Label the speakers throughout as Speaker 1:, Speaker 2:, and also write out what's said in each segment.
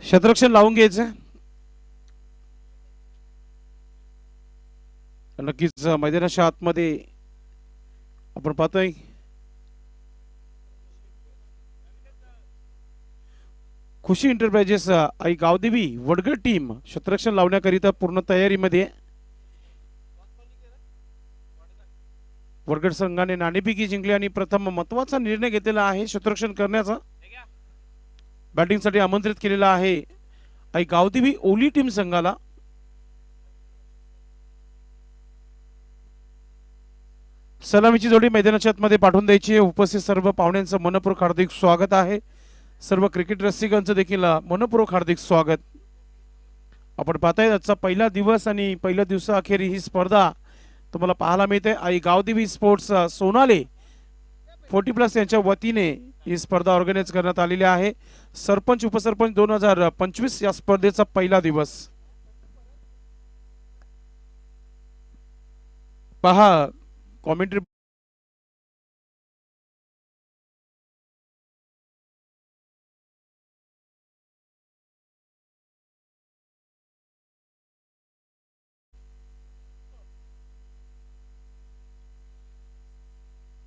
Speaker 1: क्षेत्ररक्षण लावून घ्यायचं. नक्कीच मैदानाच्या आतमध्ये आपण पाहतोय खुशी एंटरप्राइजेस आई गावदेवी वडगड टीम क्षेत्ररक्षण लावण्याकरिता पूर्ण तयारीमध्ये. वडगड संघाने नाणेफेकी जिंकली आणि प्रथम महत्वाचा निर्णय घेतलेला आहे क्षेत्ररक्षण करण्याचा. बॅटिंगसाठी आमंत्रित केलेला आहे आई गावदेवी ओली टीम संघाला. सलामीची जोडी मैदानाच्या आतमध्ये पाठवून द्यायची. उपस्थित सर्व पाहुण्यांचं मनपूर्वक हार्दिक स्वागत आहे. सर्व क्रिकेट रसिकांचं देखील मनपूर्वक हार्दिक स्वागत. आपण पाहताय आजचा पहिला दिवस आणि पहिल्या दिवसाअखेर ही स्पर्धा तुम्हाला पाहायला मिळते. आई गावदेवी स्पोर्ट्स सोनाले 40+ यांच्या वतीने ही स्पर्धा ऑर्गनाइज करण्यात आलेली आहे. सरपंच उपसरपंच 2025 या स्पर्धेचा पहिला दिवस. पहा कॉमेंट्री.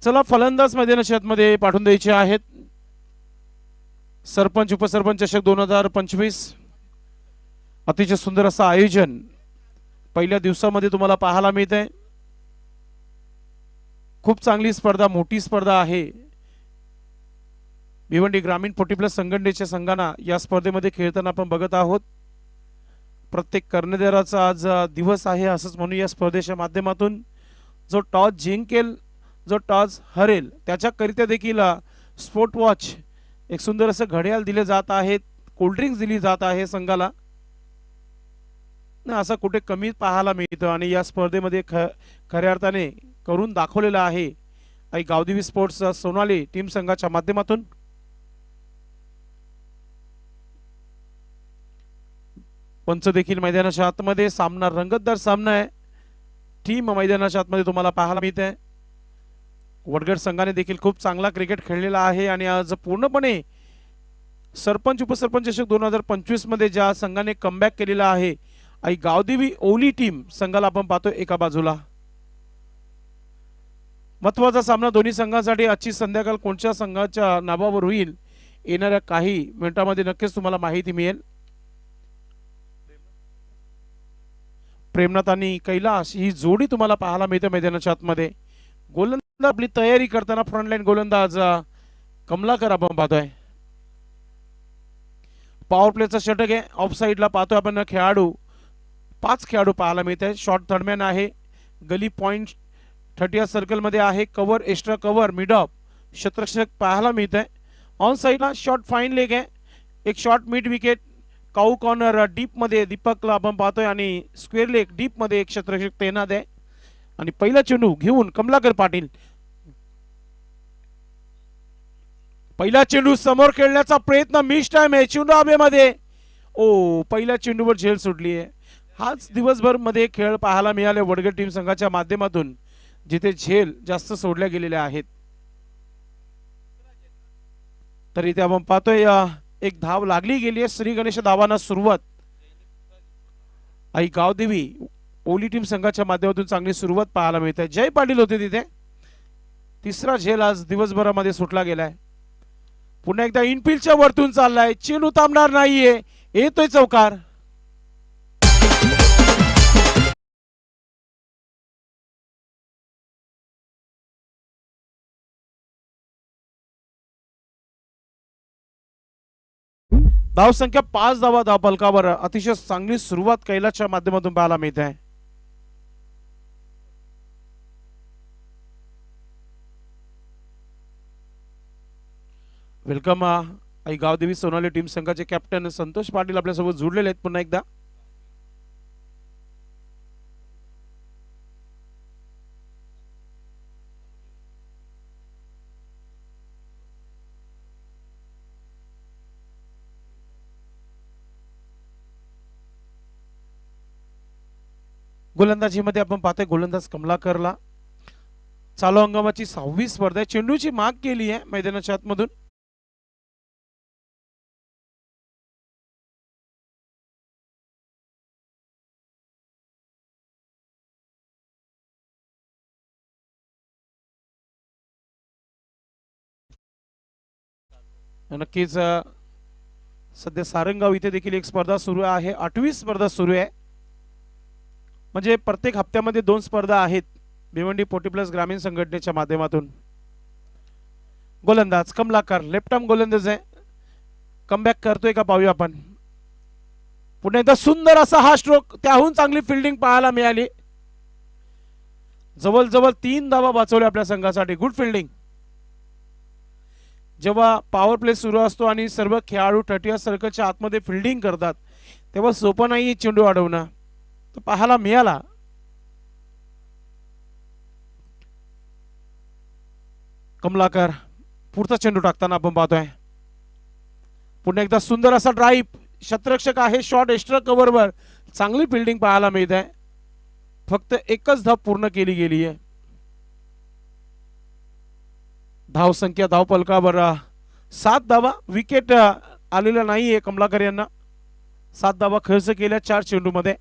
Speaker 1: चला फलंदाज मैदानाच्या आतमध्ये पाठवून द्यायचे आहेत. सरपंच उपसरपंच चषक 2025 अतिशय सुंदर असं आयोजन पहिल्या दिवसामध्ये तुम्हाला पाहायला मिळते. खूप चांगली स्पर्धा, मोठी स्पर्धा आहे. भिवंडी ग्रामीण 40+ संघटनेच्या संघांना या स्पर्धेमध्ये खेळताना आपण बघत आहोत. प्रत्येक कर्णधाराचा आज दिवस आहे असंच म्हणून या स्पर्धेच्या माध्यमातून जो टॉस जिंकेल, जो टॉस हरेल त्याच्याकरिता देखील स्पोर्ट वॉच एक सुंदर असं घड्याळ दिले जात आहेत. कोल्ड्रिंक्स दिली जात आहे संघाला. असं कुठे कमी पाहायला मिळतं आणि या स्पर्धेमध्ये खऱ्या अर्थाने करून दाखवलेलं आहे आई गावदेवी स्पोर्ट्स सोनाली टीम संघाच्या माध्यमातून. पंच देखील मैदानाच्या आतमध्ये. सामना रंगतदार सामना आहे. टीम मैदानाच्या आतमध्ये तुम्हाला पाहायला मिळते. वडगड संघाने देखील खूप चांगला क्रिकेट खेळलेला आहे आणि आज पूर्णपणे सरपंच उपसरपंच चषक 2025 मध्ये ज्या संघाने कमबॅक केलेला आहे आई गावदेवी ओली टीम संघाला आपण पाहतो एका बाजूला. महत्वाचा सामना दोन्ही संघांसाठी. आजची संध्याकाळ कोणत्या संघाच्या नावावर होईल येणाऱ्या काही मिनिटांमध्ये नक्कीच तुम्हाला माहिती मिळेल. प्रेमनाथ आणि कैलास ही जोडी तुम्हाला पाहायला मिळते मैदानाच्या आतमध्ये. गोलंदाज आपली तयारी करताना फ्रंटलाईन गोलंदाज कमलाकर आपण पाहतोय. पॉवर प्लेचा षटक आहे. ऑफ साइडला पाहतोय आपण खेळाडू 5 खेळाडू पाहायला मिळते. शॉर्ट थर्डमॅन आहे. गली पॉइंट 30 सर्कल मध्ये आहे. Cover extra cover mid off क्षेत्ररक्षक पाहायला मिळते. ऑन साइडला शॉर्ट फाईन लेग आहे. एक short mid wicket. Cow corner deep मध्ये दीपकला आपण पाहतोय आणि स्क्वेअर लेग डीप मध्ये एक क्षेत्ररक्षक तैनात आहे. आणि पहिला चेंडू घेऊन कमलाकर पाटील. पहिला चेंडू समोर खेळण्याचा प्रयत्न. मिस टाइम आहे. चेंडू हवेमध्ये. ओ पहिल्या चेंडूवर झेल सुटली आहे. हाच दिवसभर मध्ये खेळ पाहायला मिळाले वडगड टीम संघाच्या माध्यमातून जिथे झेल जास्त सोडल्या गेलेल्या आहेत. तर इथे आपण पाहतोय एक धाव लागली गेली आहे. श्री गणेश धावांना सुरुवात आई गावदेवी ओली टीम संघाच्या माध्यमातून चांगली सुरुवात पाहायला मिळते. जय पाटील होते तिथे. तिसरा झेल आज दिवसभरामध्ये सुटला गेलाय. पुन्हा एकदा इनफिल्डच्या वरतून चाललाय. चेंडू थांबणार नाहीये. येतोय चौकार. धाव संख्या 5 धावा धाव फलकावर. अतिशय चांगली सुरुवात कैलासच्या माध्यमातून पाहायला मिळते आहे. वेलकम आई गावदेवी सोनाली टीम संघाचे कॅप्टन संतोष पाटील आपल्यासोबत जोडलेले आहेत पुन्हा एकदा. गोलंदाजीमध्ये आपण पाहतोय गोलंदाज कमलाकरला चालू हंगामाची 6वी स्पर्धा. चेंडूची माग केली आहे मैदानाच्या आतमधून. नक्कीच सध्या सारंगाव इथे देखील एक स्पर्धा सुरू आहे, 8वी स्पर्धा सुरू आहे. म्हणजे प्रत्येक हप्त्यामध्ये 2 स्पर्धा आहेत भिवंडी 40+ ग्रामीण संघटनेच्या माध्यमातून. गोलंदाज कमलाकर लेफ्ट आर्म गोलंदाज आहे, कमबॅक करतोय का पाहूया आपण. पुन्हा एकदा सुंदर असा हा स्ट्रोक, त्याहून चांगली फिल्डिंग पाहायला मिळाली. जवळ 3 धावा वाचवल्या आपल्या संघासाठी. Good fielding. जेव्हा पॉवर प्ले सुरू असतो आणि सर्व खेळाडू 30 सर्कलच्या आतमध्ये फिल्डिंग करतात तेव्हा सोपं नाही चेंडू अडवणं, तो पाहायला मिळाला. कमलाकर पुढचा चेंडू टाकताना आपण पाहतोय. पुन्हा एकदा सुंदर असा ड्राईव्ह, शतरक्षक आहे, शॉट एक्स्ट्रा कव्हरवर चांगली फिल्डिंग पाहायला मिळत आहे. फक्त एकच धाव पूर्ण केली गेली आहे. धाव संख्या धाव पलकावर 7 धावा. विकेट आलेला नाहीये कमलाकर यांना. 7 धावा खर्च केल्या 4 चेंडू मध्ये.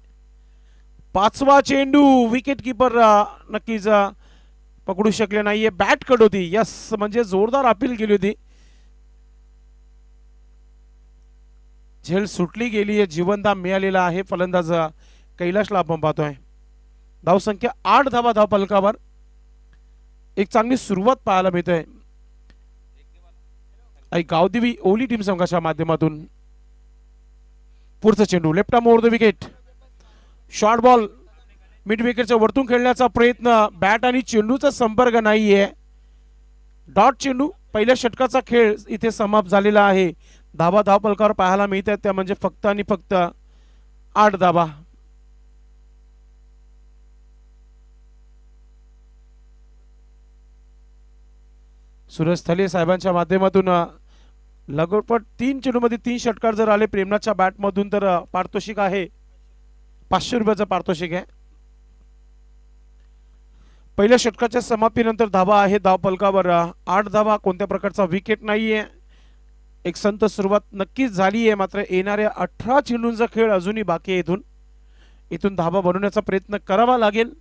Speaker 1: 5वा चेंडू विकेट कीपर नक्कीच पकडू शकले नाहीये. बॅट कट होती. यस, म्हणजे जोरदार अपील केली होती. झेल सुटली गेली आहे. जीवनदान मिळालेला आहे फलंदाज कैलाशला आपण पाहतोय. धाव संख्या 8 धावा धाव पलकावर. एक चांगली सुरुवात पाहायला मिळते गावदेवी ओली टीम संघाच्या माध्यमातून. पुढचा चेंडू left arm over the wicket. Short ball mid विकेटच्या वरतून खेळण्याचा प्रयत्न. बॅट आणि चेंडूचा संपर्क नाहीये. डॉट चेंडू. पहिल्या षटकाचा खेळ इथे समाप्त झालेला आहे. धावा धाव पलकावर पाहायला मिळतात त्या म्हणजे फक्त आणि फक्त 8 धावा. सुरेश थले साहेबांच्या माध्यमातून लगोलगट 3 चेंडूमध्ये 3 षटकार जर आले प्रेमनाथच्या बॅटमधून तर पारितोषिक आहे 500 रुपयाचं पारितोषिक आहे. पहिल्या षटकाच्या समाप्तीनंतर धावा आहे धाव पलकावर 8 धावा. कोणत्या प्रकारचा विकेट नाहीये. एक संत सुरुवात नक्कीच झाली आहे. मात्र येणाऱ्या 18 चेंडूंचा खेळ अजूनही बाकी आहे. इथून धावा बनवण्याचा प्रयत्न करावा लागेल.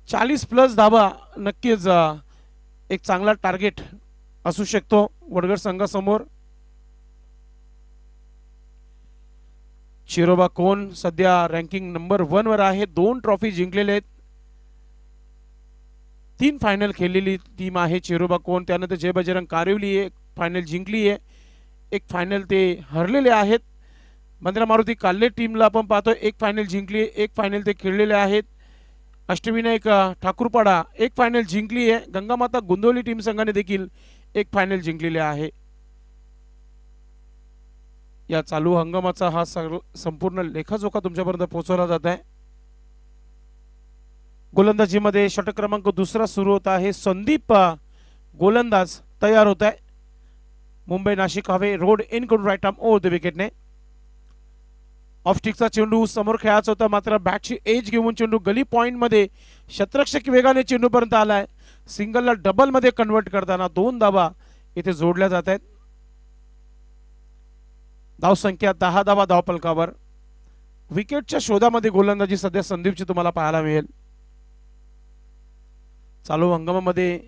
Speaker 1: 40+ धावा नक्कीच एक चांगला टार्गेट असू शकतो वडगड संघासमोर. चिरोबा कोण सध्या रँकिंग नंबर 1 वर आहे. 2 ट्रॉफी जिंकलेले आहेत. 3 फायनल खेळलेली टीम आहे चिरोबा कोण. त्यानंतर जय बजरंग कारिवली एक फायनल जिंकली आहे. एक फायनल ते हरलेले आहेत. मंदिरा मारुती काल्ले टीमला आपण पाहतोय 1 फायनल जिंकली, 1 फायनल ते खेळलेले आहेत. अष्टविनायक ठाकूरपाडा 1 फायनल जिंकली आहे. गंगामाता गुंदोली टीम संघाने देखील 1 फायनल जिंकलेले आहे. या चालू हंगामाचा हा संपूर्ण लेखाजोखा तुमच्यापर्यंत पोहोचवला जात आहे. गोलंदाजीमध्ये षटक क्रमांक 2 सुरू होत आहे. संदीप गोलंदाज तयार होत आहे. मुंबई नाशिक हवे रोड इन करून राईट आर्म ओव्हर द विकेटने. ऑफ स्टिकचा चेंडू समोर खेळायचा होता मात्र बॅटची एज घेऊन चेंडू गली पॉइंट मध्ये शतरक्षक वेगाने चेंडू पर्यंत आलाय. सिंगलला डबल मध्ये कन्वर्ट करताना 2 धावा इथे जोडल्या जात आहेत. धाव संख्या 10 धावा धाव पलकावर. विकेटच्या शोधामध्ये गोलंदाजी सध्या संदीपची तुम्हाला पाहायला मिळेल. चालू हंगामामध्ये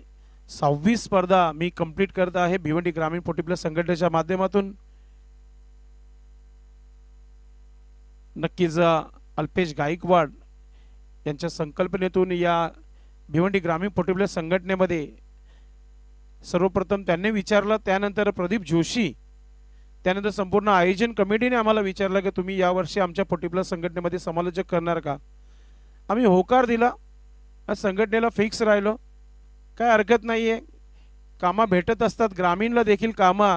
Speaker 1: 6वी स्पर्धा मी कंप्लीट करत आहे भिवंडी ग्रामीण 40+ संघटनेच्या माध्यमातून. नक्कीच अल्पेश गायकवाड यांच्या संकल्पनेतून या भिवंडी ग्रामीण 40+ संघटनेमध्ये सर्वप्रथम त्यांनी विचारलं, त्यानंतर प्रदीप जोशी, त्यानंतर संपूर्ण आयोजन कमिटीने आम्हाला विचारलं की तुम्ही यावर्षी आमच्या 40+ संघटनेमध्ये समालोचक करणार का. आम्ही होकार दिला. संघटनेला फिक्स राहिलो. काय हरकत नाहीये. कामा भेटत असतात. ग्रामीणला देखील कामा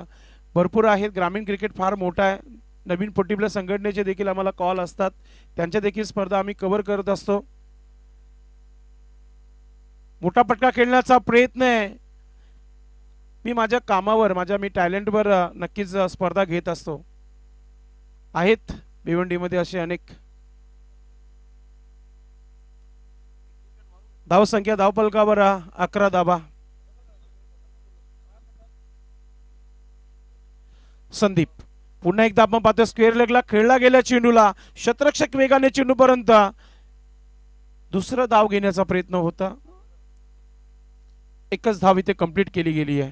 Speaker 1: भरपूर आहेत. ग्रामीण क्रिकेट फार मोठा आहे. नवीन 40+ संघटनेचे देखील आम्हाला कॉल असतात. त्यांच्या देखील स्पर्धा आम्ही कव्हर करत असतो. मोठा पटका खेळण्याचा प्रयत्न आहे. मी माझ्या कामावर मी टॅलेंटवर नक्कीच स्पर्धा घेत असतो. आहेत भिवंडीमध्ये असे अनेक. धाव संख्या धाव पलकावर 11 धावा. संदीप पुन्हा एकदा आपण पाहतो स्क्वेअर लेगला खेळला गेल्या चेंडूला शतरक्षक वेगाने चेंडू पर्यंत दुसरा धाव घेण्याचा प्रयत्न होता. एकच धाव इथे कंप्लीट केली गेली आहे.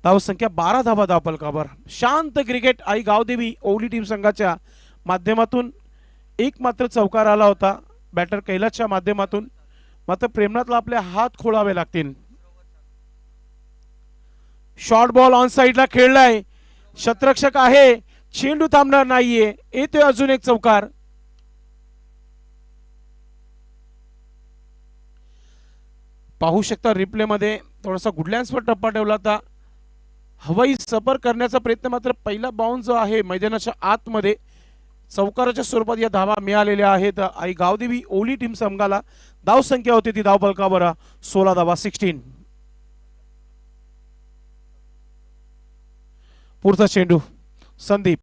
Speaker 1: धाव संख्या 12 धावा धावफलकावर. शांत क्रिकेट आई गावदेवी ओवली टीम संघाच्या माध्यमातून एक मात्र चौकार आला होता बॅटर कैलासच्या माध्यमातून, मात्र प्रेमनाथला आपले हात खोळावे लागतील. शॉर्ट बॉल ऑन साइडला खेळलाय, शतरक्षक आहे, चेंडू थांबणार नाहीये, येतोय अजून एक चौकार. पाहू शकता रिप्ले मध्ये थोडासा गुडलँड्सवर टप्पा ठेवला होता. हवाई सफर करण्याचा प्रयत्न, मात्र पहिला बाउन्स जो आहे मैदानाच्या आतमध्ये चौकाराच्या स्वरूपात या धावा मिळालेल्या आहेत. आई गावदेवी ओली टीम संघाला धाव संख्या होती ती धावफलकावर 16 धावा 16. पुढचा चेंडू संदीप,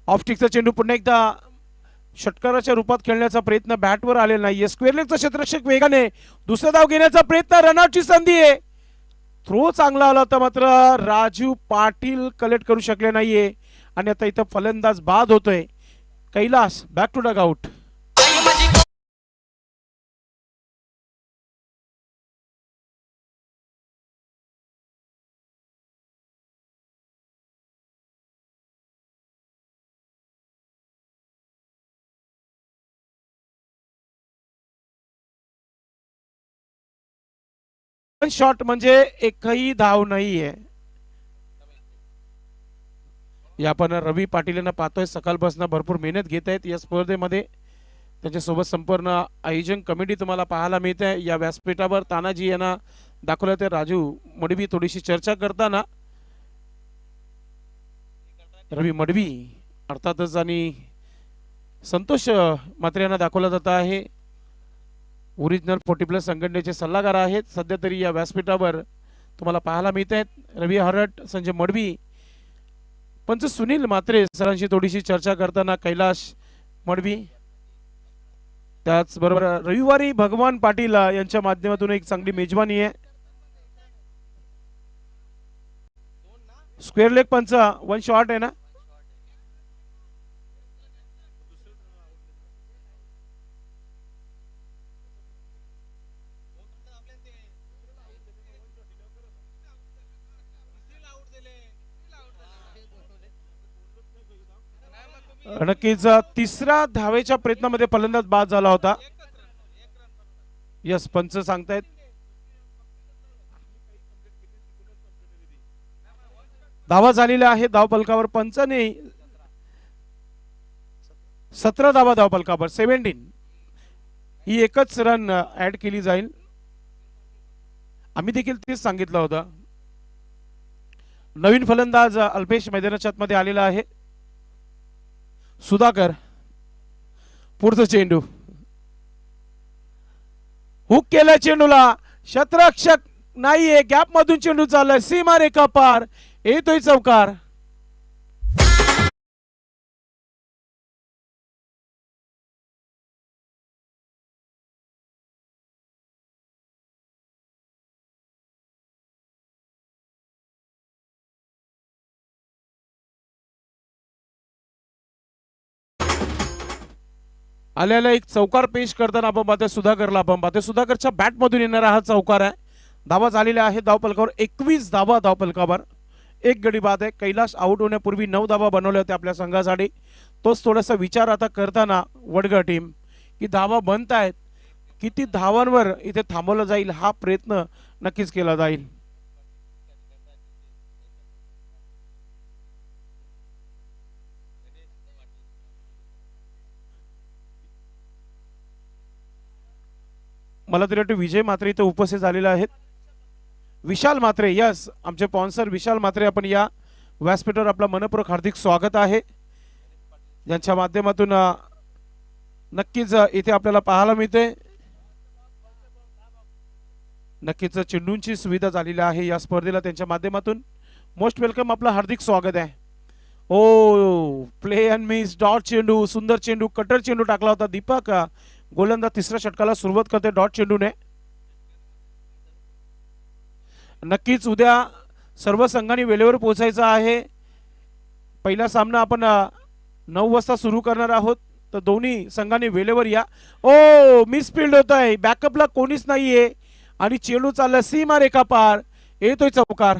Speaker 1: ऑफस्टिकचा चेंडू पुन्हा एकदा षटकाराच्या रूपात खेळण्याचा प्रयत्न बॅटवर आलेला नाहीये. स्क्वेअर लेगचा क्षेत्ररक्षक वेगाने दुसरा धाव घेण्याचा प्रयत्न, रनआउटची संधी आहे. थ्रो चांगला आला होता, मात्र राजू पाटील कलेक्ट करू शकले नाहीये आणि आता इथं फलंदाज बाद होतोय. Kailas back to dugout. Shot म्हणजे एकही धाव नाहीये. या आपण रवी पाटील यांना पाहतोय, सकाळपासून भरपूर मेहनत घेत आहेत या स्पर्धेमध्ये. त्यांच्यासोबत संपूर्ण आयोजन कमिटी तुम्हाला पाहायला मिळते. या व्यासपीठावर तानाजी यांना दाखवलं ते राजू मडवी थोडीशी चर्चा करताना रवी मडवी अर्थातच आणि संतोष मात्रे यांना दाखवलं जात आहे. ओरिजिनल 40+ संघटनेचे सल्लागार आहेत सध्या तरी या व्यासपीठावर तुम्हाला पाहायला मिळत आहेत. रवी हरट, संजय मडवी, पंच सुनील मात्रे सरांशी थोडीशी चर्चा करताना कैलास मडवी, त्याचबरोबर रविवारी भगवान पाटील यांच्या माध्यमातून एक चांगली मेजबानी आहे. स्क्वेअर लेग पंच, वन शॉट आहे ना. नक्कीच तिसऱ्या धावेच्या प्रयत्नामध्ये फलंदाज बाद झाला होता. यस, पंच सांगतायत. धावा झालेल्या आहे धावफलकावर. पंचाने 17 धावा धावफलकावर 17. ही एकच रन ऍड केली जाईल. आम्ही देखील तेच सांगितलं होतं. नवीन फलंदाज अल्पेश मैदानाच्या आतमध्ये आलेला आहे. सुधाकर, पुढचं चेंडू हुक केला, चेंडूला शतरक्षक नाहीये, गॅप मधून चेंडू चाललाय, सीमा रेखा पार, येतोय चौकार. आलेला एक चौकार पेश करताना आपण पाहतोय सुधाकरला. आपण पाहतोय सुधाकरच्या बॅट मधून येणारा हा चौकार आहे. धावा झालेल्या आहे धावफलकावर 21 धावा धावफलकावर. एक गडी बाद आहे. कैलास आउट होण्यापूर्वी 9 धावा बनवल्या होत्या आपल्या संघासाठी. तोच थोडासा विचार आता करताना वडगळ टीम की धावा बनतायत, किती धावांवर इथे थांबवलं जाईल हा प्रयत्न नक्कीच केला जाईल. मला तरी वाटतं विजय मात्रे इथे उपस्थित झालेले आहेत. विशाल मात्रे, यस, आमचे स्पॉन्सर विशाल मात्रे, आपण या व्यासपीठावर आपला मनपूर्वक हार्दिक स्वागत आहे. ज्यांच्या माध्यमातून नक्कीच इथे आपल्याला पाहायला मिळते. नक्कीच चेंडूंची सुविधा झालेली आहे या स्पर्धेला. त्यांच्या माध्यमातून मोस्ट वेलकम, आपलं हार्दिक स्वागत आहे. ओ प्ले अँड मिस, डॉट चेंडू, सुंदर चेंडू, कटर चेंडू टाकला होता दीपक. गोलंदाज तिसऱ्या षटकाला सुरुवात करते डॉट चेंडूने. नक्कीच उद्या सर्व संघांनी वेळेवर पोहोचायचं आहे. पहिला सामना आपण 9 वाजता सुरू करणार आहोत, तर दोन्ही संघांनी वेळेवर या. ओ मिसफील्ड होत आहे, बॅकअपला कोणीच नाहीये आणि चेंडू चालला सीमा रेखा पार, येतोय चौकार.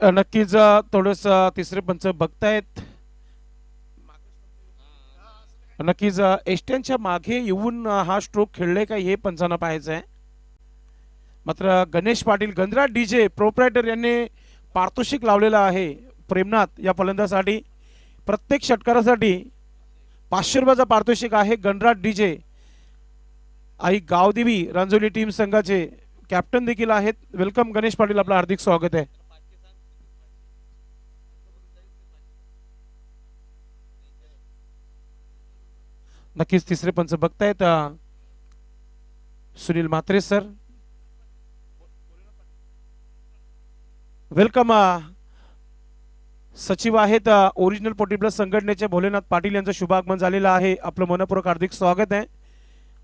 Speaker 1: नक्कीच थोडस तिसरे पंच बघतायत. नक्कीच एस्ट्यांच्या मागे येऊन हा स्ट्रोक खेळले का हे पंचांना पाहायचं आहे. मात्र गणेश पाटील गंधरा डीजे प्रोप्रायटर यांनी पारितोषिक लावलेला आहे प्रेमनाथ या फलंदाजासाठी. प्रत्येक षटकारासाठी 500 रुपयाचा पारितोषिक आहे. गणराज डीजे आई गावदेवी रांजोली टीम संघाचे कॅप्टन देखील आहेत. वेलकम गणेश पाटील, आपलं हार्दिक स्वागत आहे. नक्कीच तिसरे पंच बघतायत सुनील म्हात्रे सर. वेलकम. सचिव आहेत ओरिजिनल पोटी प्लस संघटनेचे भोलेनाथ पाटील यांचं शुभागमन झालेलं आहे. आपलं मनपूर्वक हार्दिक स्वागत आहे.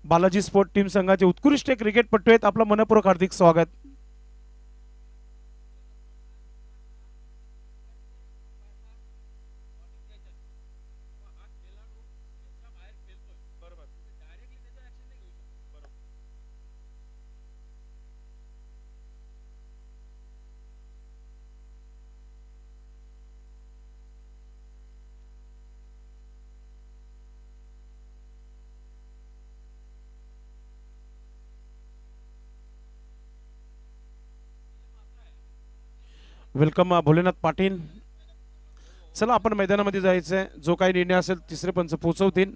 Speaker 1: बालाजी स्पोर्ट टीम संघाचे उत्कृष्ट क्रिकेटपटू आहेत. आपलं मनपूर्वक हार्दिक स्वागत. वेलकम भोलेनाथ पाटील. चला आपण मैदानामध्ये जायचंय. जो काही निर्णय असेल तिसरे पंच पोहोचवतील.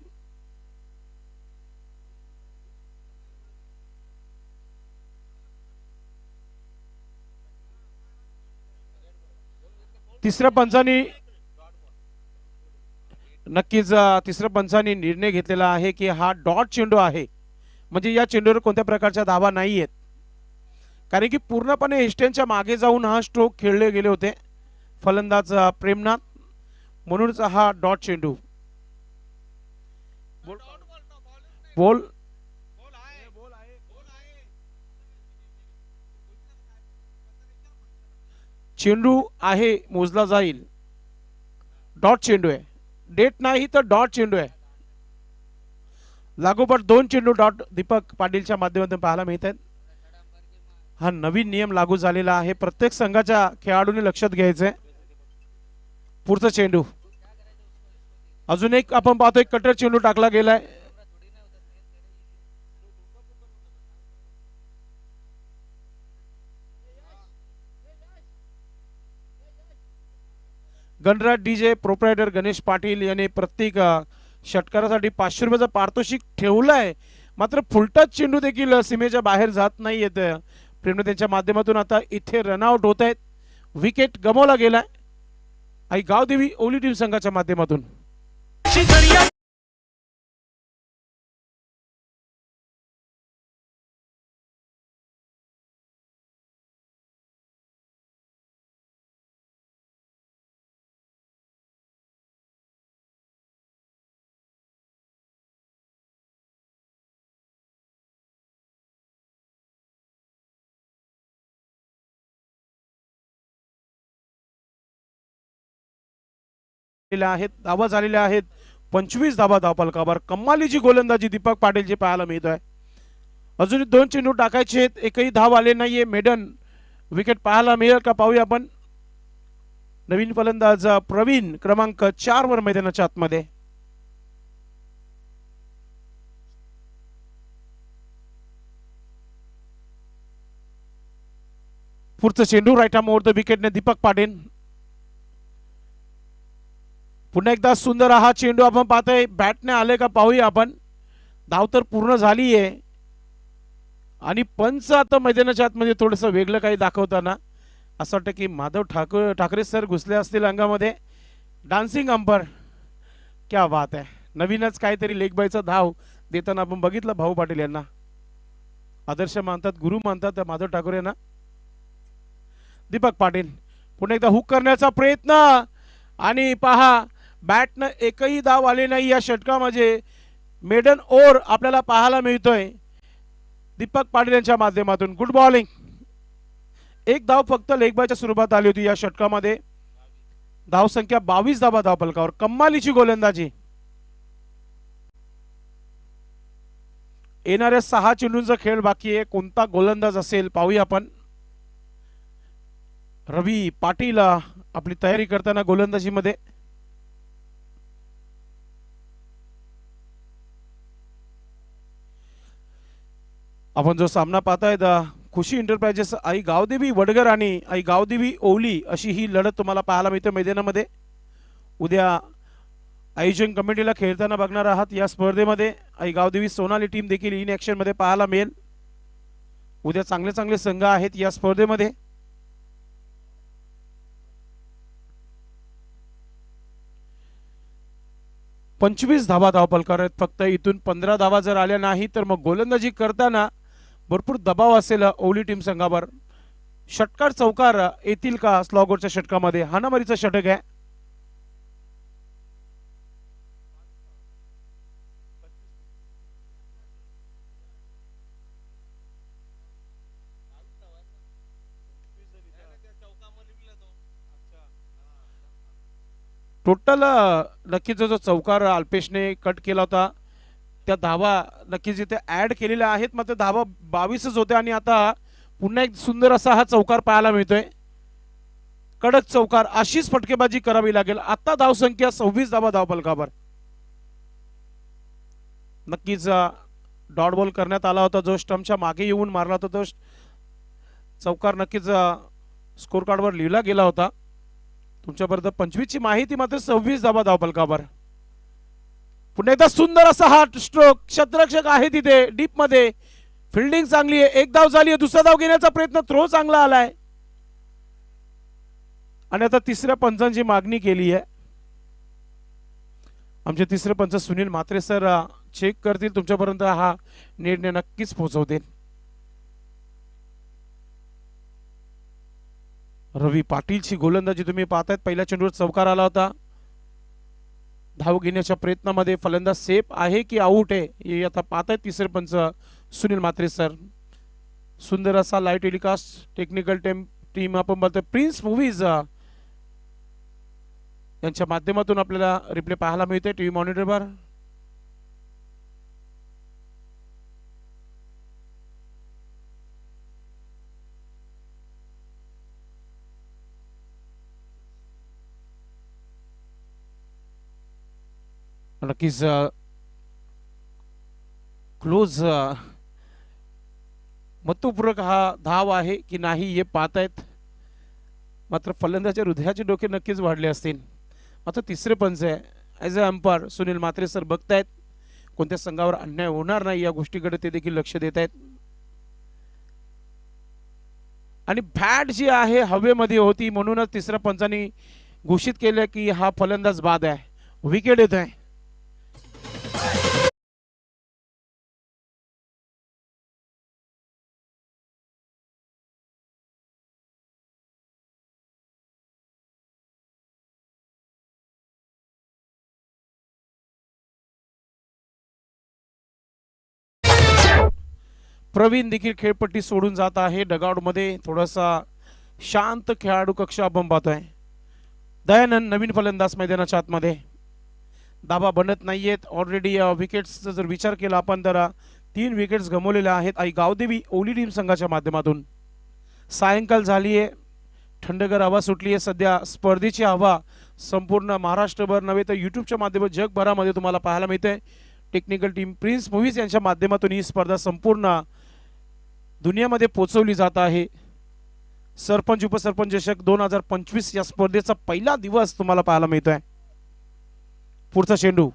Speaker 1: तिसऱ्या पंचांनी नक्कीच तिसऱ्या पंचांनी निर्णय घेतलेला आहे की हा डॉट चेंडू आहे. म्हणजे या चेंडूवर कोणत्या प्रकारच्या धावा नाही आहेत, कारण की पूर्णपणे एस्ट्यांच्या मागे जाऊन हा स्ट्रोक खेळले गेले होते फलंदाज प्रेमनाथ, म्हणूनच हा डॉट चेंडू. बोल चेंडू आहे, मोजला जाईल. डॉट चेंडू आहे, डेट नाही तर डॉट चेंडू आहे. लागोपाठ 2 चेंडू डॉट दीपक पाटीलच्या माध्यमातून पाहायला मिळत आहेत. हा नवीन नियम लागू झालेला आहे. प्रत्येक संघाच्या खेळाडूंनी लक्षात घ्यायचंय. पुढचा चेंडू अजून एक आपण पाहतोय, कटर चेंडू टाकला गेलाय. गणराज डीजे प्रोप्रायटर गणेश पाटील यांनी प्रत्येक षटकारासाठी 500 रुपयाचा पारितोषिक ठेवलाय. मात्र फुलटच चेंडू देखील सीमेच्या बाहेर जात नाही येत. प्रेमनाथ त्यांच्या माध्यमातून आता इथे रनआउट होत आहेत. विकेट गमावला गेलाय आई गावदेवी ओली टीम संघाच्या माध्यमातून. आहेत धावा झालेल्या आहेत. 25 धावा धावफलकावर. कमालीची गोलंदाजी दीपक पाटीलची पाहायला मिळत आहे. अजून 2 चेंडू टाकायचे आहेत, एकही धाव आले नाहीये. मेडन विकेट पाहायला मिळेल का पाहूया आपण. नवीन फलंदाज प्रवीण क्रमांक 4 वर मैदानाच्या आतमध्ये. पुढचं चेंडू राईट आर्म ओव्हर द विकेटने दीपक पाटील. पुन्हा एकदा सुंदर हा चेंडू आपण पाहतोय. बॅटने आले का पाहूया आपण. धाव तर पूर्ण झाली आहे आणि पंच आता मैदानाच्या आतमध्ये थोडंसं वेगळं काही दाखवताना असं वाटतं की माधव ठाकरे सर घुसले असतील अंगामध्ये. डान्सिंग अंपर, क्या बात आहे. नवीनच काहीतरी लेग बायचा धाव देताना आपण बघितलं भाऊ पाटील यांना. आदर्श मानतात, गुरु मानतात माधव ठाकरे यांना. दीपक पाटील पुन्हा एकदा हुक करण्याचा प्रयत्न आणि पहा बॅटनं एकही धाव आले नाही या षटकामध्ये. मेडन ओव्हर आपल्याला पाहायला मिळतोय दीपक पाटील यांच्या माध्यमातून. Good bowling. एक धाव फक्त लेगबायच्या स्वरूपात आली होती या षटकामध्ये. धाव संख्या 22 धावा धावफलकावर. कमालीची गोलंदाजी. येणाऱ्या 6 चेंडूंचा खेळ बाकी आहे. कोणता गोलंदाज असेल पाहूया आपण. रवी पाटील आपली तयारी करताना गोलंदाजीमध्ये. आपण जो सामना पाहताय खुशी एंटरप्राइजेस आई गावदेवी वडगर आणि आई गावदेवी ओवली अशी ही लढत तुम्हाला पाहायला मिळते मैदानामध्ये. उद्या आयोजन कमिटीला खेळताना बघणार आहात या स्पर्धेमध्ये. आई गावदेवी सोनाली टीम देखील इन ॲक्शन मध्ये पाहायला मिळेल. उद्या चांगले चांगले संघ आहेत या स्पर्धेमध्ये. पंचवीस धावा धावफलकावर आहेत फक्त. इथून 15 धावा जर आल्या नाही तर मग गोलंदाजी करताना भरपूर दबाव असेल ओवली टीम संघावर. षटकार चौकार येतील का स्लॉगरच्या षटकामध्ये? हाणामारीचा षटक आहे. टोटल नक्कीच जो चौकार अल्पेशने कट केला होता त्या धावा नक्कीच इथे ऍड केलेल्या आहेत. मात्र धावा 22च होत्या आणि आता पुन्हा एक सुंदर असा हा चौकार पाहायला मिळतोय. कडक चौकार. अशीच फटकेबाजी करावी लागेल. आता धाव संख्या 26 धावा धावफलकावर. नक्कीच डॉट बॉल करण्यात आला होता जो स्टंपच्या मागे येऊन मारला होता तो चौकार नक्कीच स्कोर कार्डवर लिहिला गेला होता. तुमच्यापर्यंत 25 ची माहिती मात्र 26 धावा धावफलकावर. पुन्हा एकदा सुंदर असा हा स्ट्रोक. क्षेत्ररक्षक आहे तिथे डीप मध्ये. फिल्डिंग चांगली आहे. एक धाव झाली आहे. दुसरा धाव घेण्याचा प्रयत्न. थ्रो चांगला आलाय आणि आता तिसऱ्या पंचांची मागणी केली आहे. आमचे तिसरे पंच सुनील म्हात्रे सर चेक करतील. तुमच्यापर्यंत हा निर्णय नक्कीच पोहोचवतील. रवी पाटीलची गोलंदाजी तुम्ही पाहतायत. पहिल्या चेंडूवर चौकार आला होता. धाव घेण्याच्या प्रयत्नामध्ये फलंदाज सेफ आहे की आउट आहे हे आता पाहतायत तिसरे पंच सुनील म्हात्रे सर. सुंदर असा लाईव्ह टेलिकास्ट टेक्निकल टीम आपण बोलतोय प्रिन्स मूवीज यांच्या माध्यमातून आपल्याला रिप्ले पाहायला मिळते टीव्ही मॉनिटरवर. नक्कीच क्लोज महत्वपूर्ण हा धाव आहे की नाही हे पाहतायत. मात्र फलंदाच्या हृदयाचे डोके नक्कीच वाढले असतील. मात्र तिसरे पंच आहे as a umpire Sunil Mhatre sir बघतायत. कोणत्या संघावर अन्याय होणार नाही या गोष्टीकडे ते देखील लक्ष देत आहेत. आणि बॅट जी आहे हवेमध्ये होती म्हणूनच तिसऱ्या पंचांनी घोषित केले की हा फलंदाज बाद आहे. विकेट येत आहे. प्रवीण देखील खेळपट्टी सोडून जात आहे. डगआउट मध्ये थोडासा शांत खेळाडू कक्ष आपण पाहतोय. दयानंद नवीन फलंदाज मैदानाच्या आतमध्ये. धाबा बनत नाहीयेत. ऑलरेडी विकेट्सचा जर विचार केला आपण तर 3 विकेट्स गमावलेल्या आहेत आई गावदेवी ओवली टीम संघाच्या माध्यमातून. सायंकाळ झाली आहे. थंडगार हवा सुटली आहे. सध्या स्पर्धेची हवा संपूर्ण महाराष्ट्रभर नव्हे तर युट्यूबच्या माध्यमातून जगभरामध्ये तुम्हाला पाहायला मिळते. टेक्निकल टीम प्रिन्स मूवीज यांच्या माध्यमातून ही स्पर्धा संपूर्ण दुनियामध्ये पोहोचवली जात आहे. सरपंच उपसरपंच चषक 2025 या स्पर्धेचा पहिला दिवस तुम्हाला पाहायला मिळतोय. पुढचा चेंडू.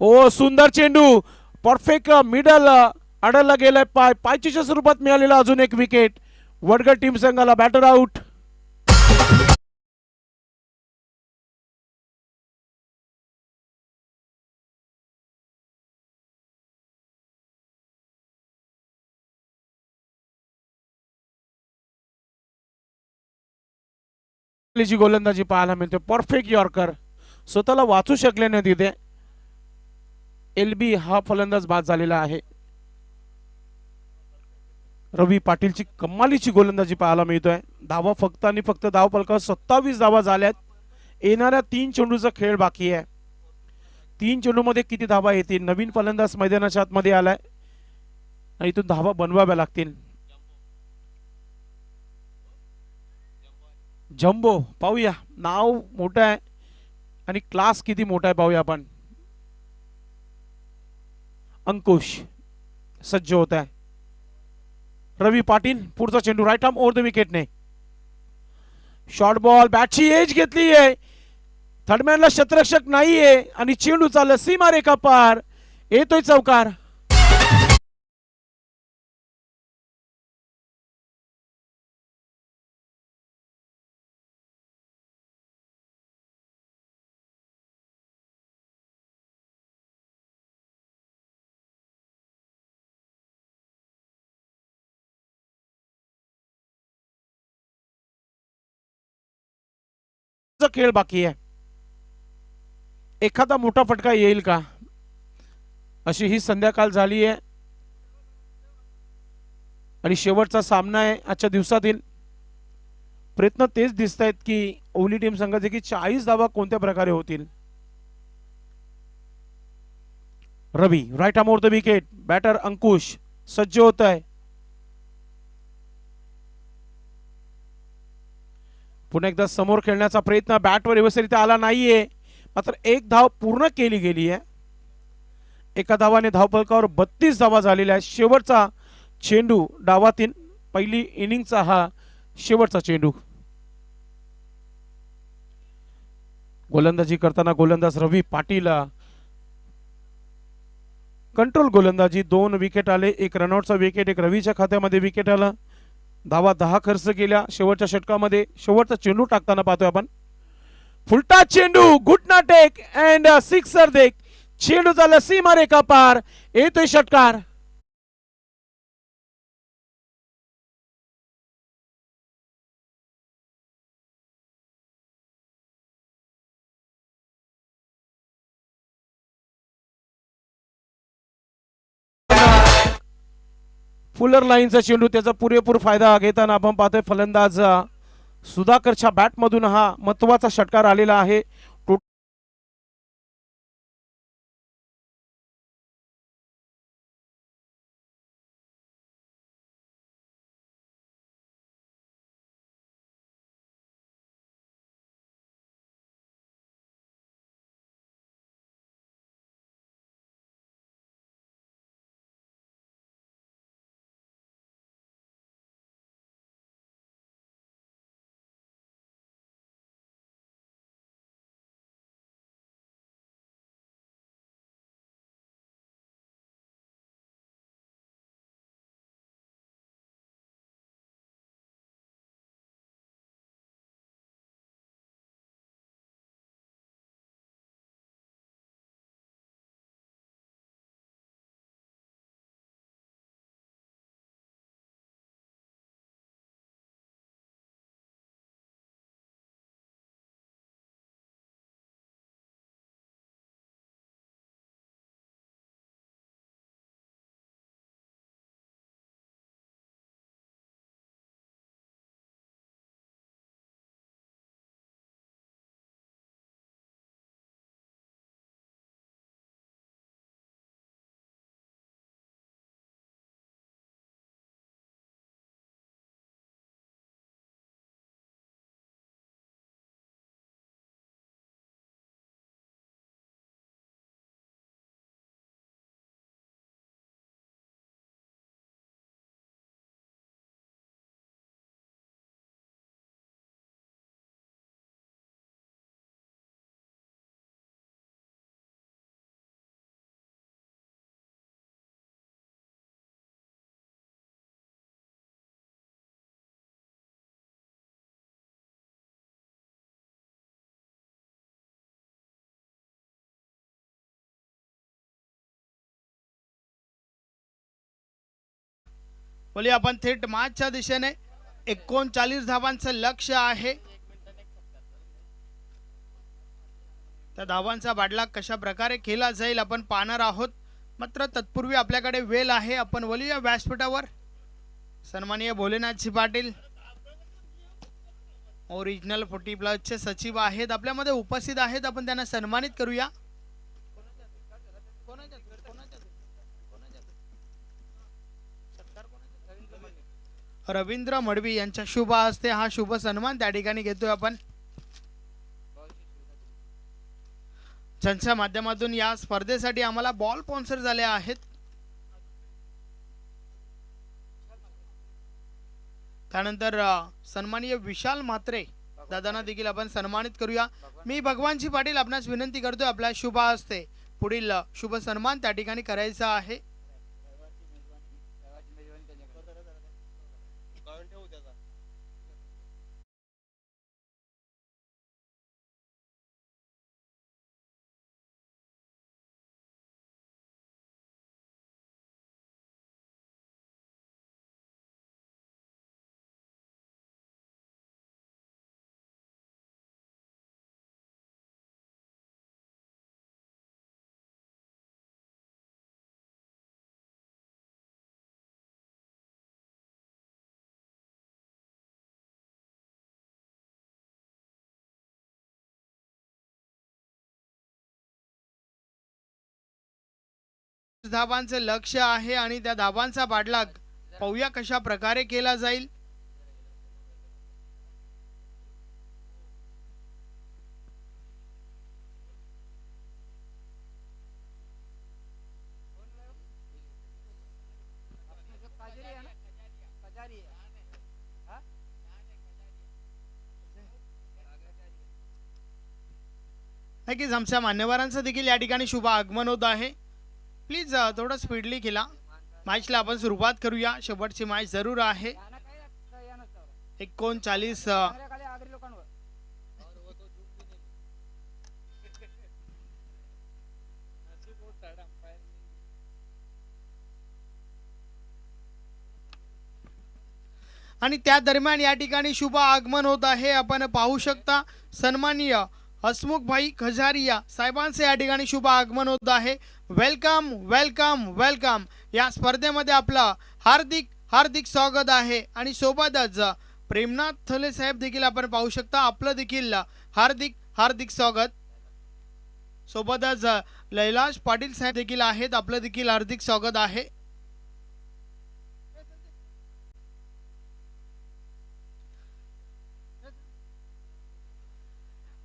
Speaker 1: ओ सुंदर चेंडू. परफेक्ट मिडल अडलला गेलाय. पायचीच्या स्वरूपात मिळालेला अजून एक विकेट. वडगड टीम संघाला बॅटर आउट. जी गोलंदाजी पाहायला मिळते. Perfect yorker. स्वतःला वाचू शकले नाही तिथे. एलबी हा फलंदाज बाद झालेला आहे. रवी पाटीलची कमालीची गोलंदाजी पाहायला मिळतोय. धावा फक्त आणि फक्त धाव फलकावर 27 धावा झाल्यात. येणाऱ्या 3 चेंडूचा खेळ बाकी आहे. 3 चेंडूमध्ये किती धावा येतील? नवीन फलंदाज मैदानाच्या आतमध्ये आलाय आणि इथून धावा बनवाव्या लागतील. जम्बो पाहूया, नाव मोठं आहे आणि क्लास किती मोठा आहे पाहूया आपण. अंकुश सज्ज होत आहे. रवी पाटील पुढचा चेंडू राईट आर्म ओव्हर द विकेटने. शॉर्ट बॉल, बॅटची एज घेतली आहे. थर्डमॅनला शतरक्षक नाहीये आणि चेंडू चालला सीमारेखा पार. येतोय चौकार. खेळ बाकी आहे. एखादा मोठा फटका येईल का अशी ही संध्याकाळ झाली आहे आणि शेवटचा सामना आहे आजच्या दिवसातील. प्रयत्न तेच दिसत आहेत की ओली टीम संघाचे की 40 धावा कोणत्या प्रकारे होतील. Ravi right arm over the wicket. Batter Ankush सज्ज होत आहे. पुन्हा एकदा समोर खेळण्याचा प्रयत्न बॅटवर व्यवस्थितरित्या आला नाहीये, मात्र एक धाव पूर्ण केली गेली आहे. एका धावाने धावफलकावर 32 धावा झालेल्या आहेत. शेवटचा चेंडू डावातील पहिली इनिंगचा हा शेवटचा चेंडू. गोलंदाजी करताना गोलंदाज रवी पाटील कंट्रोल गोलंदाजी. 2 विकेट आले, एक रनआउटचा विकेट, एक रवीच्या खात्यामध्ये विकेट आला. धावा 10 खर्च केल्या शेवटच्या षटकामध्ये. शेवटचा चेंडू टाकताना पाहतोय आपण. फुलटा चेंडू, घुटना टेक अँड सिक्सर देख. चेंडू झाला सीमारेखा पार. येतोय षटकार. फुलर लाईनचा चेंडू, त्याचा पुरेपूर फायदा घेताना आपण पाहतोय फलंदाज सुधाकरच्या बॅटमधून हा महत्वाचा षटकार आलेला आहे.
Speaker 2: बोली आपण थेट मॅचच्या दिशेने 39 धावांचं लक्ष्य आहे. त्या धावांचा बाडला कशा प्रकारे केला जाईल आपण पाहणार आहोत. मात्र तत्पूर्वी आपल्याकडे वेळ आहे. आपण बोलूया व्यासपीठावर सन्माननीय भोलेनाथजी पाटील ओरिजिनल 40+ सचिव आहेत, आपल्यामध्ये उपस्थित आहेत. आपण त्यांना सन्मानित करूया. रवींद्र मडवी यांच्या शुभ हस्ते हा शुभ सन्मान त्या ठिकाणी घेतोय आपण, ज्यांच्या माध्यमातून या स्पर्धेसाठी आम्हाला बॉल स्पॉन्सर झाले आहेत. त्यानंतर सन्माननीय विशाल म्हात्रे दादांना देखील आपण सन्मानित करूया. मी भगवानजी पाटील आपणास विनंती करतोय, आपल्या शुभ हस्ते पुढील शुभ सन्मान त्या ठिकाणी करायचा आहे. धाबांचं लक्ष आहे आणि त्या धाबांचा पाठलाग पाहूया कशा प्रकारे केला जाईल. नक्कीच आमच्या मान्यवरांचं देखील या ठिकाणी शुभ आगमन होत आहे. प्लीज थोडं स्पीडली केला. मॅचला आपण सुरुवात करूया. शेवटची मॅच जरूर आहे. 39 आणि त्या दरम्यान या ठिकाणी शुभ आगमन होत आहे. आपण पाहू शकता सन्माननीय हसमुख भाई खजारिया साहेबांचे या ठिकाणी शुभ आगमन होत आहे. Welcome welcome welcome. या स्पर्धेमध्ये आपलं हार्दिक हार्दिक स्वागत आहे. आणि सोबतच प्रेमनाथ थले साहेब देखील आपण पाहू शकता, आपलं देखील हार्दिक हार्दिक स्वागत. सोबतच लैलाश पाटील साहेब देखील आहेत, आपलं देखील हार्दिक स्वागत आहे.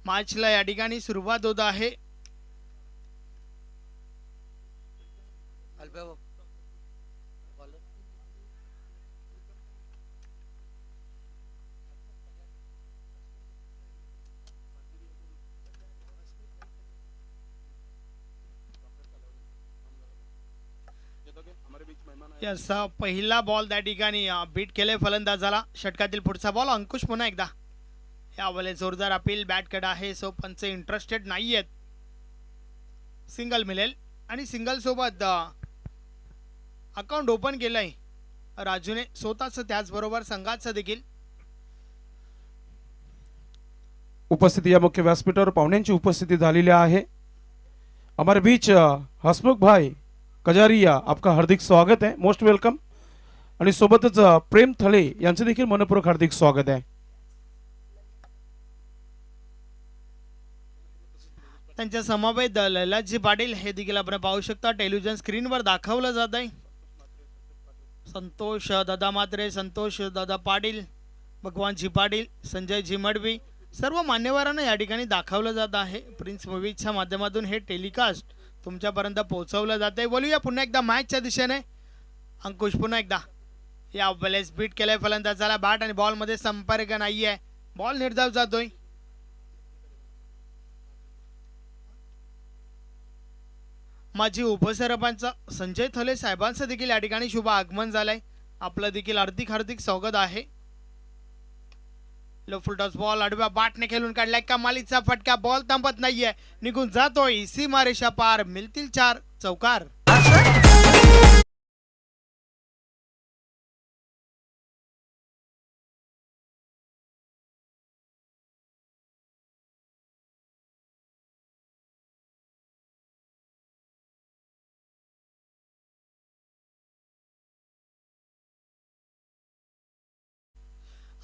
Speaker 2: मॅचला या ठिकाणी सुरुवात होत आहे. यस, पहिला बॉल त्या ठिकाणी बीट केले फलंदाजाला. षटकातील पुढचा बॉल अंकुश पुन्हा एकदा. यावेळेस जोरदार अपील बॅट कड आहे, सो पंच इंटरेस्टेड नाही आहेत. सिंगल मिळेल आणि सिंगल सोबत अकाउंट ओपन केलंय राजूने स्वतःच, त्याचबरोबर संघाचं देखील.
Speaker 1: उपस्थिती या मुख्य व्यासपीठावर पाहुण्यांची उपस्थिती झालेली आहे. हमारे बीच हसमुख भाई कजारिया, आपका हार्दिक स्वागत है, मोस्ट वेलकम. आणि सोबतच प्रेम थळे यांचे देखील मनपूर्वक हार्दिक स्वागत आहे.
Speaker 2: त्यांच्या समवेत लैलाजी पाटील हे देखील आपण पाहू शकता, टेलिव्हिजन स्क्रीनवर दाखवलं जात आहे. संतोष दादा म्हात्रे, संतोष दादा पाटील, भगवानजी पाटील, संजयजी मडवी, सर्व मान्यवरांना या ठिकाणी दाखवलं जात आहे. प्रिन्स मूवीजच्या माध्यमातून हे टेलिकास्ट तुमच्यापर्यंत पोहोचवलं जात आहे. बोलूया पुन्हा एकदा मॅचच्या दिशेने. अंकुश पुन्हा एकदा. या वेळेस बीट केलंय फलंदाजाला. बॅट आणि बॉल मध्ये संपर्क नाहीये, बॉल निर्धाव जातोय. माजी उपसरपंच संजय थले साहेबांचं देखील या ठिकाणी शुभ आगमन झालंय, आपलं देखील हार्दिक हार्दिक स्वागत आहे. लो फुल टॉस बॉल आडव्या बॅटने खेळून काढलाय, कमालीचा फटका, बॉल थांबत नाहीये, निघून जातोय सीमारेषा पार. मिळतील 4 चौकार.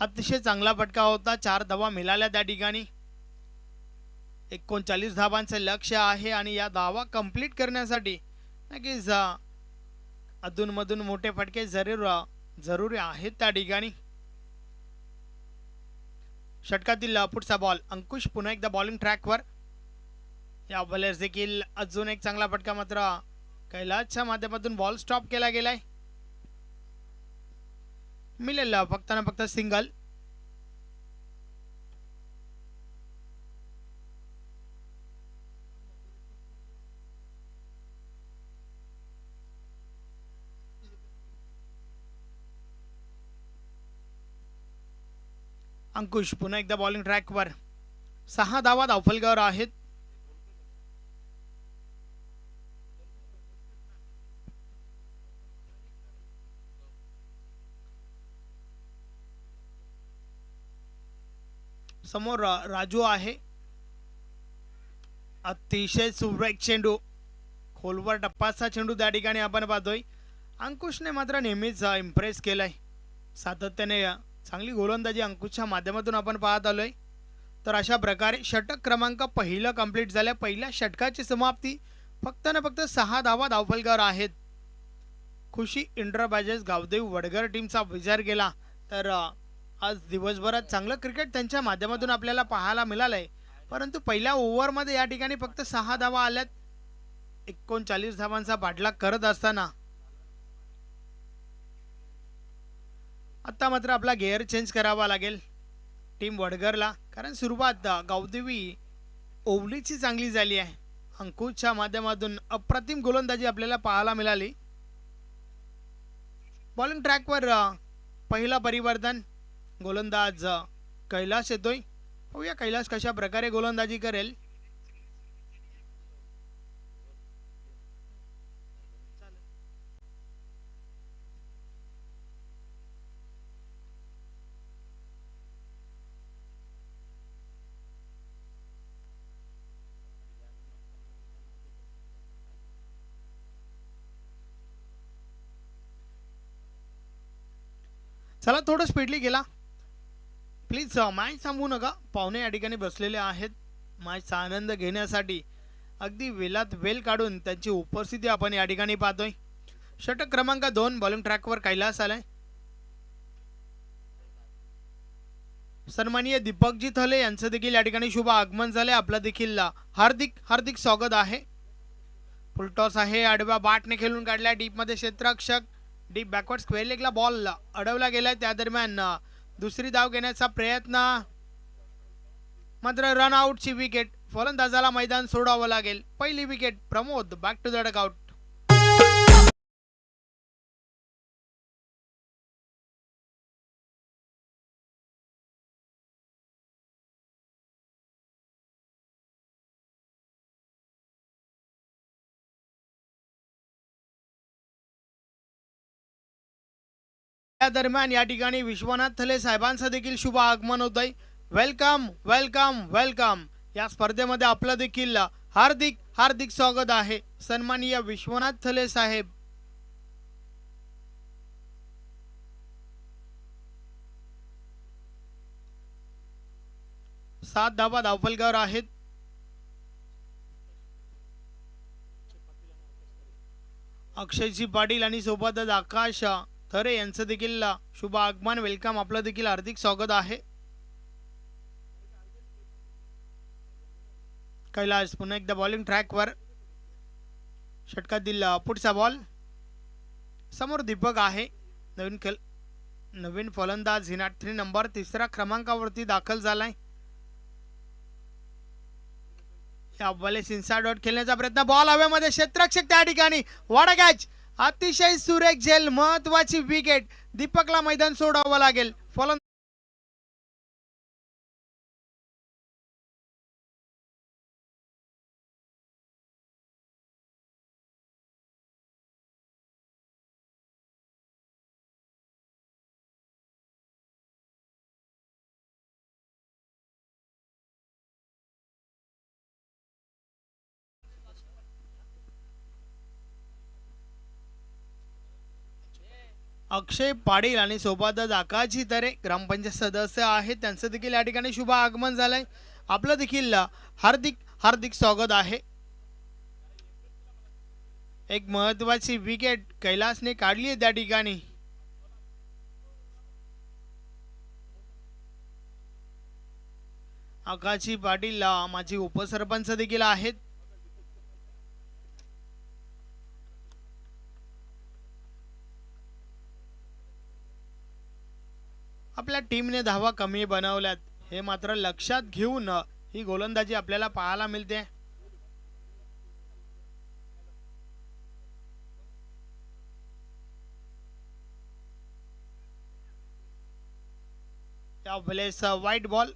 Speaker 2: अतिशय चांगला फटका होता, 4 धावा मिळाल्या त्या ठिकाणी. 39 धावांचं लक्ष्य आहे आणि या धावा कंप्लीट करण्यासाठी नक्कीच अधूनमधून मोठे फटके जरुरी आहेत त्या ठिकाणी. षटकातील पुढचा बॉल अंकुश पुन्हा एकदा बॉलिंग ट्रॅकवर. या बॉलर्स देखील अजून एक चांगला फटका मात्र कैलासच्या माध्यमातून बॉल स्टॉप केला गेलाय. मिळेल फक्त ना फक्त सिंगल. अंकुश पुन्हा एकदा बॉलिंग ट्रॅकवर. 6 धावा धावफलकावर आहेत. समोर राजू आहे. अतिशय सुरेख चेंडू, खोलवर टप्पाचा चेंडू त्या ठिकाणी आपण पाहतोय. अंकुशने मात्र नेहमीच इम्प्रेस केलाय. सातत्याने चांगली गोलंदाजी अंकुशच्या माध्यमातून आपण पाहत आलोय. तर अशा प्रकारे षटक क्रमांक पहिलं कंप्लीट झालं. पहिल्या षटकाची समाप्ती. फक्त ना फक्त 6 धावा धावफलकावर आहेत. खुशी इंटरप्राइजेस गावदेव वडगर टीमचा विचार केला तर आज दिवसभरात चांगलं क्रिकेट त्यांच्या माध्यमातून आपल्याला पाहायला मिळालंय. परंतु पहिल्या ओव्हरमध्ये या ठिकाणी फक्त 6 धावा आल्यात. 39 धावांचा पाठलाग करत असताना आता मात्र आपला गेअर चेंज करावा लागेल टीम वडगरला, कारण सुरुवात गावदेवी ओवलीची चांगली झाली आहे. अंकुशच्या माध्यमातून अप्रतिम गोलंदाजी आपल्याला पाहायला मिळाली. बॉलिंग ट्रॅकवर पहिला परिवर्तन. गोलंदाज कैलास येतोय. पाहूया कैलास कशा प्रकारे गोलंदाजी करेल. चला थोडं स्पीडली गेला प्लीज. मॅच थांबवू नका. पाहुणे या ठिकाणी बसलेले आहेत मॅचचा आनंद घेण्यासाठी. अगदी वेलात वेल काढून त्यांची उपस्थिती आपण या ठिकाणी पाहतोय. षटक क्रमांक 2 बॉलिंग ट्रॅकवर कैलास आलाय. सन्माननीय दीपकजी थले यांचं देखील या ठिकाणी शुभ आगमन झाले. आपलं देखील हार्दिक हार्दिक स्वागत आहे. फुलटॉस आहे. आडव्या बाटने खेळून काढल्या डीप मध्ये क्षेत्ररक्षक. डीप बॅकवर्ड स्क्वेअर लेगला बॉल अडवला गेलाय. त्या दरम्यान दुसरी धाव घेण्याचा प्रयत्न मात्र रन आउटची विकेट. फलंदाजाला मैदान सोडावं लागेल. पहिली wicket Pramod. Back to the dugout. त्या दरम्यान या ठिकाणी विश्वनाथ थले साहेबांचं देखील शुभ आगमन होत आहे. Welcome welcome welcome. या स्पर्धेमध्ये आपलं देखील हार्दिक हार्दिक स्वागत आहे सन्माननीय विश्वनाथ थले साहेब. सात धावा धावफलकावर आहेत. अक्षयजी पाटील आणि सोबतच आकाश थरे यांचं देखील शुभ आगमन. वेलकम. आपलं देखील हार्दिक स्वागत आहे. कैलास पुन्हा एकदा बॉलिंग ट्रॅकवर. षटकातील पुढचा बॉल. समोर दीपक आहे. नवीन फलंदाज हिनाट 3 नंबर 3रा क्रमांकावरती दाखल झालाय. या बॉलेस इनसाइड आउट खेळण्याचा प्रयत्न. बॉल हवेमध्ये. क्षेत्ररक्षक त्या ठिकाणी. वाडा कॅच. अतिशय सुरेख झेल. महत्वाची विकेट. दीपकला मैदान सोडावं लागेल. फलंदाज अक्षय पाटील आणि सोबतच आकाशी तरे ग्रामपंचायत सदस्य आहेत, त्यांचं देखील या ठिकाणी शुभ आगमन झालंय. आपलं देखील हार्दिक हार्दिक स्वागत आहे. एक महत्वाची विकेट कैलासने काढली आहे त्या ठिकाणी. आकाशी पाटील माझी उपसरपंच देखील आहेत. आपल्या टीमने धावा कमी बनवल्यात हे मात्र लक्षात घेऊन ही गोलंदाजी आपल्याला पाहायला मिळते. या वेळेस व्हाईट बॉल.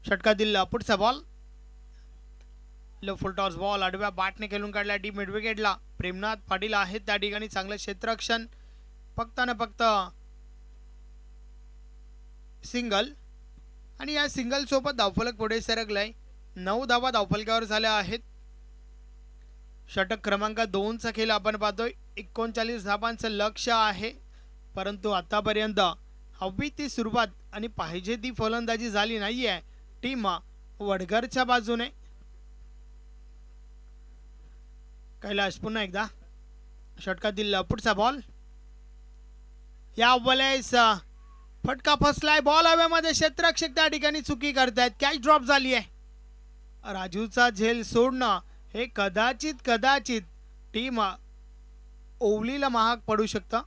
Speaker 2: षटकातील पुढचा ball. Low full toss ball आडव्या बॅटने खेळून काढला टीम मिड विकेटला. प्रेमनाथ पाटील आहेत त्या ठिकाणी, चांगलं क्षेत्ररक्षण. फक्त ना फक्त सिंगल आणि या सिंगल सोबत धावफलक पुढे सरकलाय. 9 धावा धावफलकावर झाल्या आहेत. षटक क्रमांक 2चा खेळ आपण पाहतोय. 39 धावांचं लक्ष्य आहे, परंतु आतापर्यंत हवी ती सुरुवात आणि पाहिजे ती फलंदाजी झाली नाहीये टीम वडगरच्या बाजूने. कैलास पुन्हा एकदा षटकातील पुढचा बॉल. या वेळेस फटका फसलाय. बॉल हवेमध्ये, क्षेत्ररक्षक त्या ठिकाणी चुकी करतायत. कॅच ड्रॉप झाली आहे. राजूचा झेल सोडणं हे कदाचित टीम ओवलीला महाग पडू शकतं.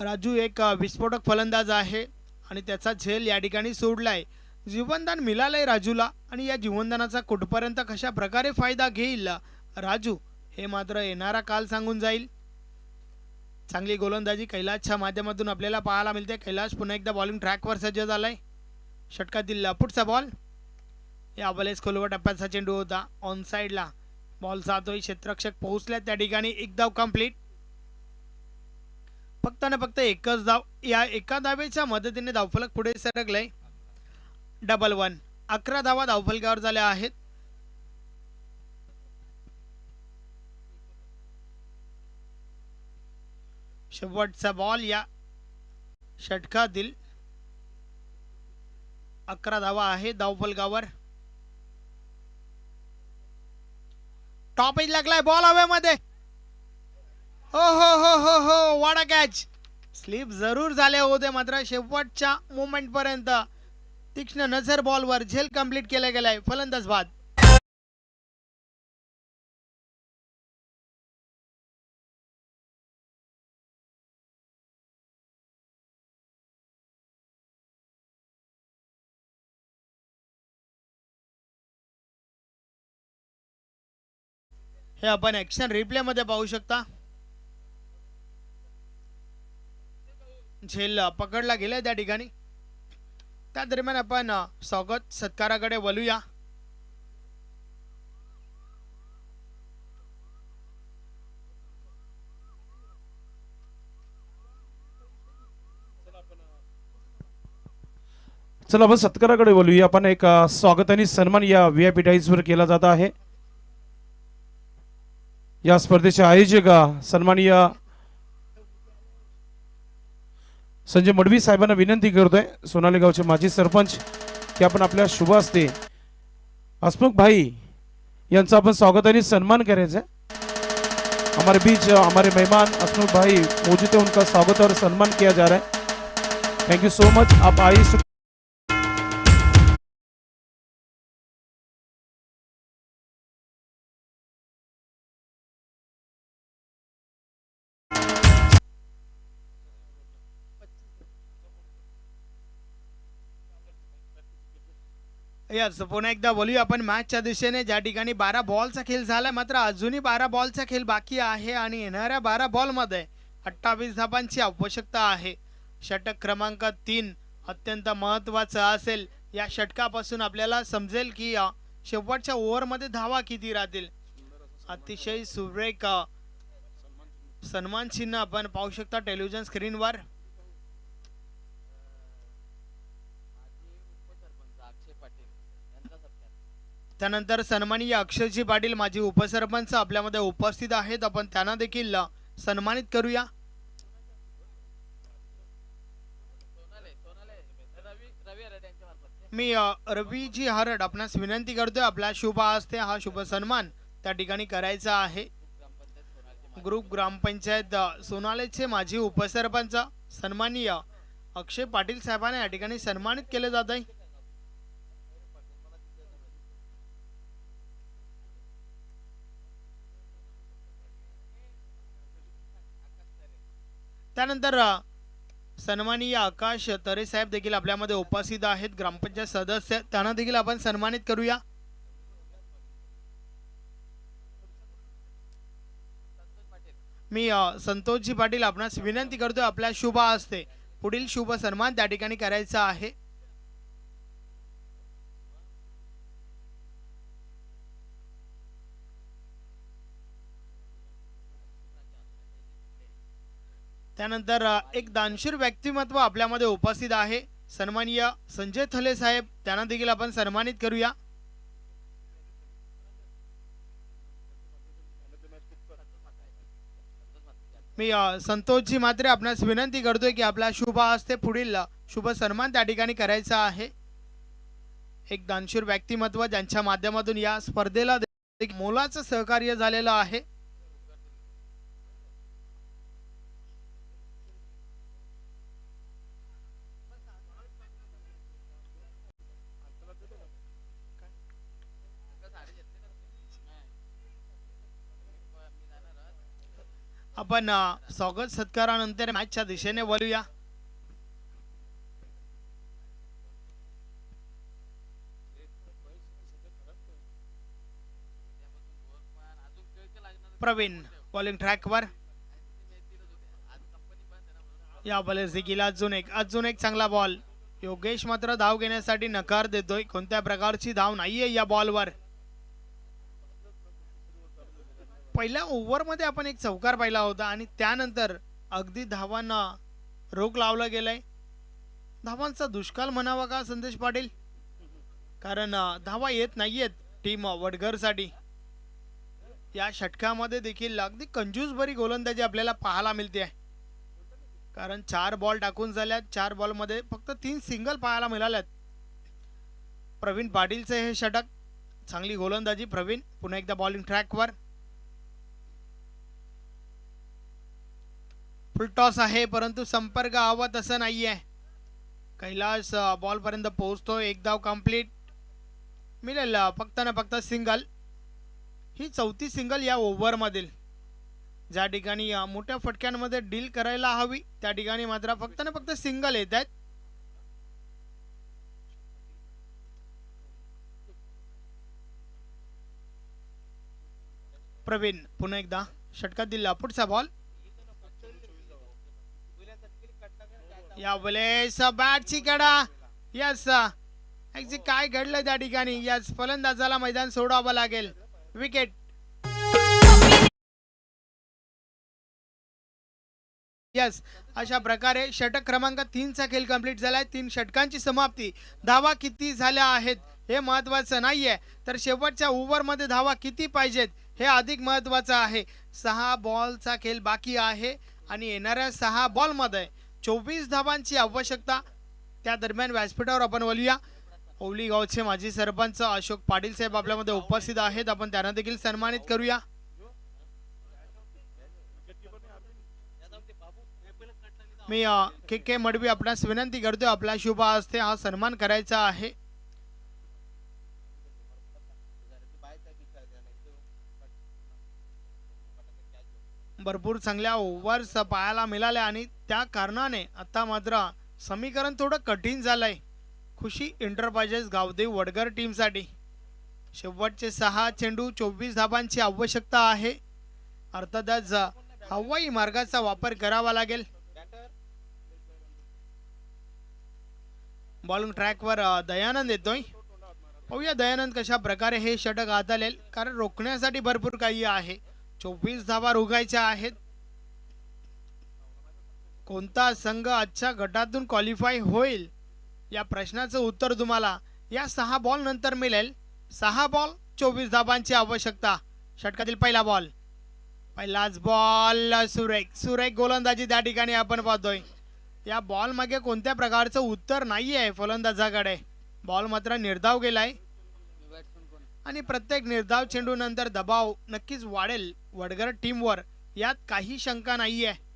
Speaker 2: राजू एक विस्फोटक फलंदाज आहे आणि त्याचा झेल या ठिकाणी सोडलाय. जीवनदान मिळालंय राजूला आणि या जीवनदानाचा कुठपर्यंत कशा प्रकारे फायदा घेईल राजू हे मात्र येणारा काल सांगून जाईल. चांगली गोलंदाजी कैलासच्या माध्यमातून आपल्याला पाहायला मिळते. कैलास पुन्हा एकदा बॉलिंग ट्रॅकवर सज्ज झालाय. षटकातील पुढचा बॉल. या वेळेस खोलवर टप्प्याचा चेंडू होता. ऑन साइडला बॉल जातोय. क्षेत्ररक्षक पोहोचल्या त्या ठिकाणी. एक धाव कंप्लीट. फक्त ना फक्त एकच धाव. या एका धावेच्या मदतीने धावफलक पुढे सरकलंय. डबल 1. 11 धावा धावफलकावर झाल्या आहेत. शेवटचा बॉल या षटकातील. 11 धावा आहे धावफलकावर. टॉप एज लागलाय. बॉल हवेमध्ये. हो हो हो हो हो वाडा कॅच. स्लिप जरूर झाले होते, मात्र शेवटच्या मोमेंट पर्यंत तीक्ष्ण नजर बॉलवर. झेल कंप्लीट केला गेलाय. फलंदाज बाद. हे आपण ऍक्शन रिप्ले मध्ये पाहू शकता. झेल पकडला गेला त्या ठिकाणी. त्या दरम्यान आपण स्वागत सत्काराकडे वळूया.
Speaker 1: चला आपण सत्काराकडे बोलूया. आपण एक स्वागत आणि सन्मान या VIP टाईज वर केला जात आहे. या स्पर्धेचे आयोजक सन्माननीय संजय मडवी साहेबांना विनंती करतोय, सोनाली गावचे माजी सरपंच, की आपण आपल्या शुभ हस्ते हसमुख भाई यांचा आपण स्वागत आणि सन्मान करायचा है. हमारे बीच हमारे मेहमान हसमुख भाई मौजूद है, उनका स्वागत और सम्मान किया जा रहा है. Thank you so much. आप आइए.
Speaker 2: यस, पुन्हा एकदा बोलूया आपण मॅचच्या दिशेने. ज्या ठिकाणी 12 बॉलचा खेळ झाला, मात्र अजूनही 12 बॉलचा खेळ बाकी आहे आणि येणाऱ्या 12 बॉलमध्ये 28 धावांची आवश्यकता आहे. षटक क्रमांक 3 अत्यंत महत्त्वाचं असेल. या षटकापासून आपल्याला समजेल की शेवटच्या ओव्हरमध्ये धावा किती राहतील. अतिशय सुरेख सन्मान चिन्ह आपण पाहू शकता टेलिव्हिजन स्क्रीनवर. त्यानंतर सन्माननीय अक्षयजी पाटील माजी उपसरपंच आपल्यामध्ये उपस्थित आहेत. आपण त्यांना देखील सन्मानित करूया. मी रवीजी हरड आपणास विनंती करतोय आपल्या शुभ हस्ते हा शुभ सन्मान त्या ठिकाणी करायचा आहे. ग्रुप ग्रामपंचायत सोनालेचे माजी उपसरपंच सन्माननीय अक्षय पाटील साहेबांना या ठिकाणी सन्मानित केले जात आहे. त्यानंतर सन्माननीय आकाश तरे साहेब देखील आपल्यामध्ये उपस्थित आहेत, ग्रामपंचायत सदस्य. त्यांना देखील आपण सन्मानित करूया. मी संतोषजी पाटील आपणास विनंती करतोय आपल्या शुभ हस्ते पुढील शुभ सन्मान त्या ठिकाणी करायचा आहे. त्यानंतर एक दानशूर व्यक्तिमत्व आपल्यामध्ये उपस्थित आहे, सन्माननीय संजय थले साहेब. त्यांना देखील आपण सन्मानित करूया. मी संतोषजी मात्रे आपणास विनंती करतोय की आपल्या शुभ हस्ते पुढील शुभ सन्मान त्या ठिकाणी करायचा आहे. एक दानशूर व्यक्तिमत्व ज्यांच्या माध्यमातून या स्पर्धेला मोलाचं सहकार्य झालेलं आहे. आपण स्वागत सत्कारानंतर मॅचच्या दिशेने वळूया. प्रवीण बॉलिंग ट्रॅकवर. या बॉलर्स देखील अजून एक चांगला बॉल. योगेश मात्र धाव घेण्यासाठी नकार देतोय. कोणत्या प्रकारची धाव नाहीये या बॉलवर. पहिल्या ओव्हरमध्ये आपण एक चौकार पाहिला होता आणि त्यानंतर अगदी धावांना रोख लावला गेलाय. धावांचा दुष्काळ म्हणावा का संदेश पाटील, कारण धावा येत नाहीयेत टीम वडघरसाठी. या षटकामध्ये देखील अगदी कंजूस भरी गोलंदाजी आपल्याला पाहायला मिळते आहे, कारण 4 बॉल टाकून झाल्यात. 4 बॉलमध्ये फक्त 3 सिंगल पाहायला मिळाल्यात. प्रवीण पाटीलचे हे षटक, चांगली गोलंदाजी. प्रवीण पुन्हा एकदा बॉलिंग ट्रॅकवर. फुल टॉस आहे परंतु संपर्क हवा तसं नाहीये. कैलास बॉल पर्यंत पोहोचतो. एक धाव कंप्लीट. मिळेल फक्त ना फक्त सिंगल. ही 4थी सिंगल या ओव्हर मधील. ज्या ठिकाणी मोठ्या फटक्यांमध्ये डील करायला हवी त्या ठिकाणी मात्र फक्त ना फक्त सिंगल येत आहेत. प्रवीण पुन्हा एकदा षटकात दिला. पुढचा बॉल. या वेळेस बॅटची कडा. यस, काय घडलं त्या ठिकाणी. यस, फलंदाजाला मैदान सोडावं लागेल. विकेट. यस, अशा प्रकारे षटक क्रमांक 3 चा खेळ कंप्लीट झालाय. 3 षटकांची समाप्ती. धावा किती झाल्या आहेत हे महत्वाचं नाहीये, तर शेवटच्या ओव्हर मध्ये धावा किती पाहिजेत हे अधिक महत्वाचं आहे. 6 बॉलचा खेळ बाकी आहे आणि येणाऱ्या 6 बॉल मध्ये 24 धावांची आवश्यकता. त्या दरम्यान व्यासपीठावर आपण वळूया. ओवली गावचे माजी सरपंच अशोक पाटील साहेब आपल्यामध्ये उपस्थित आहेत. आपण त्यांना देखील सन्मानित करूया. मी के मडवी आपणास विनंती करतोय आपल्या शुभ हस्ते हा सन्मान करायचा आहे. भरपूर चांगल्या ओव्हर्स पाहायला मिळाल्या आणि त्या कारणाने आता मात्र समीकरण थोडं कठीण झालंय खुशी एंटरप्राइजेस गावदेव वडगर टीमसाठी. शेवटचे 6 चेंडू 24 धावांची आवश्यकता आहे. अर्थातच हवाई मार्गाचा वापर करावा लागेल. बॉलिंग ट्रॅकवर दयानंद येतोय. पाहूया दयानंद कशा प्रकारे हे षटक हाताळेल, कारण रोखण्यासाठी भरपूर काही आहे. 24 धावा रोखायच्या आहेत. कोणता संघ आजच्या गटातून क्वालिफाय होईल या प्रश्नाचं उत्तर तुम्हाला या 6 बॉल नंतर मिळेल. 6 बॉल 24 धावांची आवश्यकता. षटकातील पहिला बॉल, पहिलाच बॉल सुरेख सुरेख गोलंदाजी त्या ठिकाणी आपण पाहतोय. या बॉल मागे कोणत्या प्रकारचं उत्तर नाही आहे फलंदाजाकडे. बॉल मात्र निर्धाव गेलाय आणि प्रत्येक निर्धाव चेंडू नंतर दबाव नक्कीच वाढेल वडगर टीमवर, यात काही शंका नाही आहे.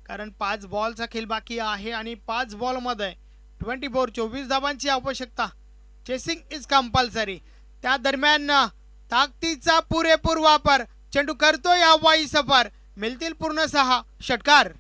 Speaker 2: कारण 5 बॉलचा खेळ बाकी आहे आणि 5 बॉलमध्ये 24 धावांची आवश्यकता. Chasing is compulsory. त्या दरम्यान ताकदीचा पुरेपूर वापर. चेंडू करतोय हवाई सफर. मिळतील पूर्ण 6 षटकार.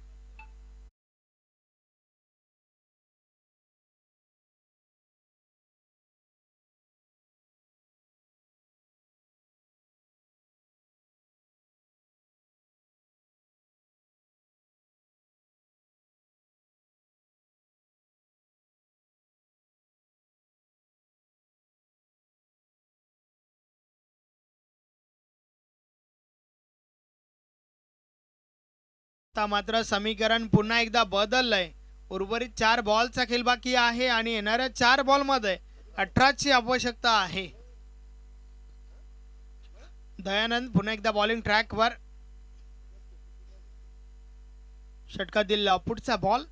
Speaker 2: आता मात्र समीकरण पुन्हा एकदा बदललंय. उर्वरित 4 बॉलचा खेळ बाकी आहे आणि येणाऱ्या 4 बॉलमध्ये 18ची आवश्यकता आहे. दयानंद पुन्हा एकदा बॉलिंग ट्रॅकवर. षटकातील पुढचा बॉल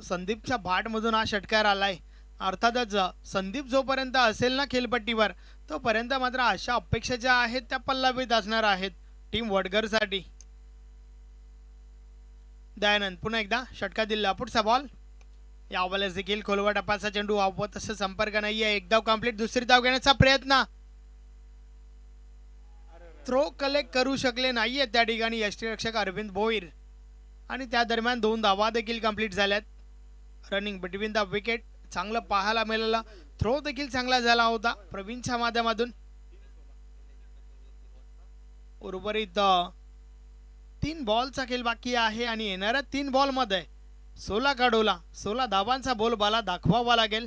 Speaker 2: संदीपच्या बॅटमधून हा षटकार आलाय. अर्थातच संदीप जोपर्यंत असेल ना खेळपट्टीवर तोपर्यंत मात्र अशा अपेक्षा ज्या आहेत त्या पल्लवीत असणार आहेत टीम वडगरसाठी. दयानंद पुन्हा एकदा षटकातील पुढचा बॉल. या बॉलच देखील खोलवर टप्प्याचा चेंडू वापरत असं संपर्क नाहीये. एक धाव कंप्लीट. दुसरी धाव घेण्याचा प्रयत्न. थ्रो कलेक्ट करू शकले नाहीये त्या ठिकाणी यष्टीरक्षक अरविंद भोईर आणि त्या दरम्यान 2 धावा देखील कंप्लीट झाल्यात. रनिंग बिटवीन द विकेट चांगलं पाहायला मिळालं. थ्रो देखील चांगला झाला होता प्रवीणच्या माध्यमातून. उर्वरित 3 बॉलचा खेळ बाकी आहे आणि येणाऱ्या 3 बॉलमध्ये 16 काढवला 16 धावांचा बोलबाला दाखवावा लागेल.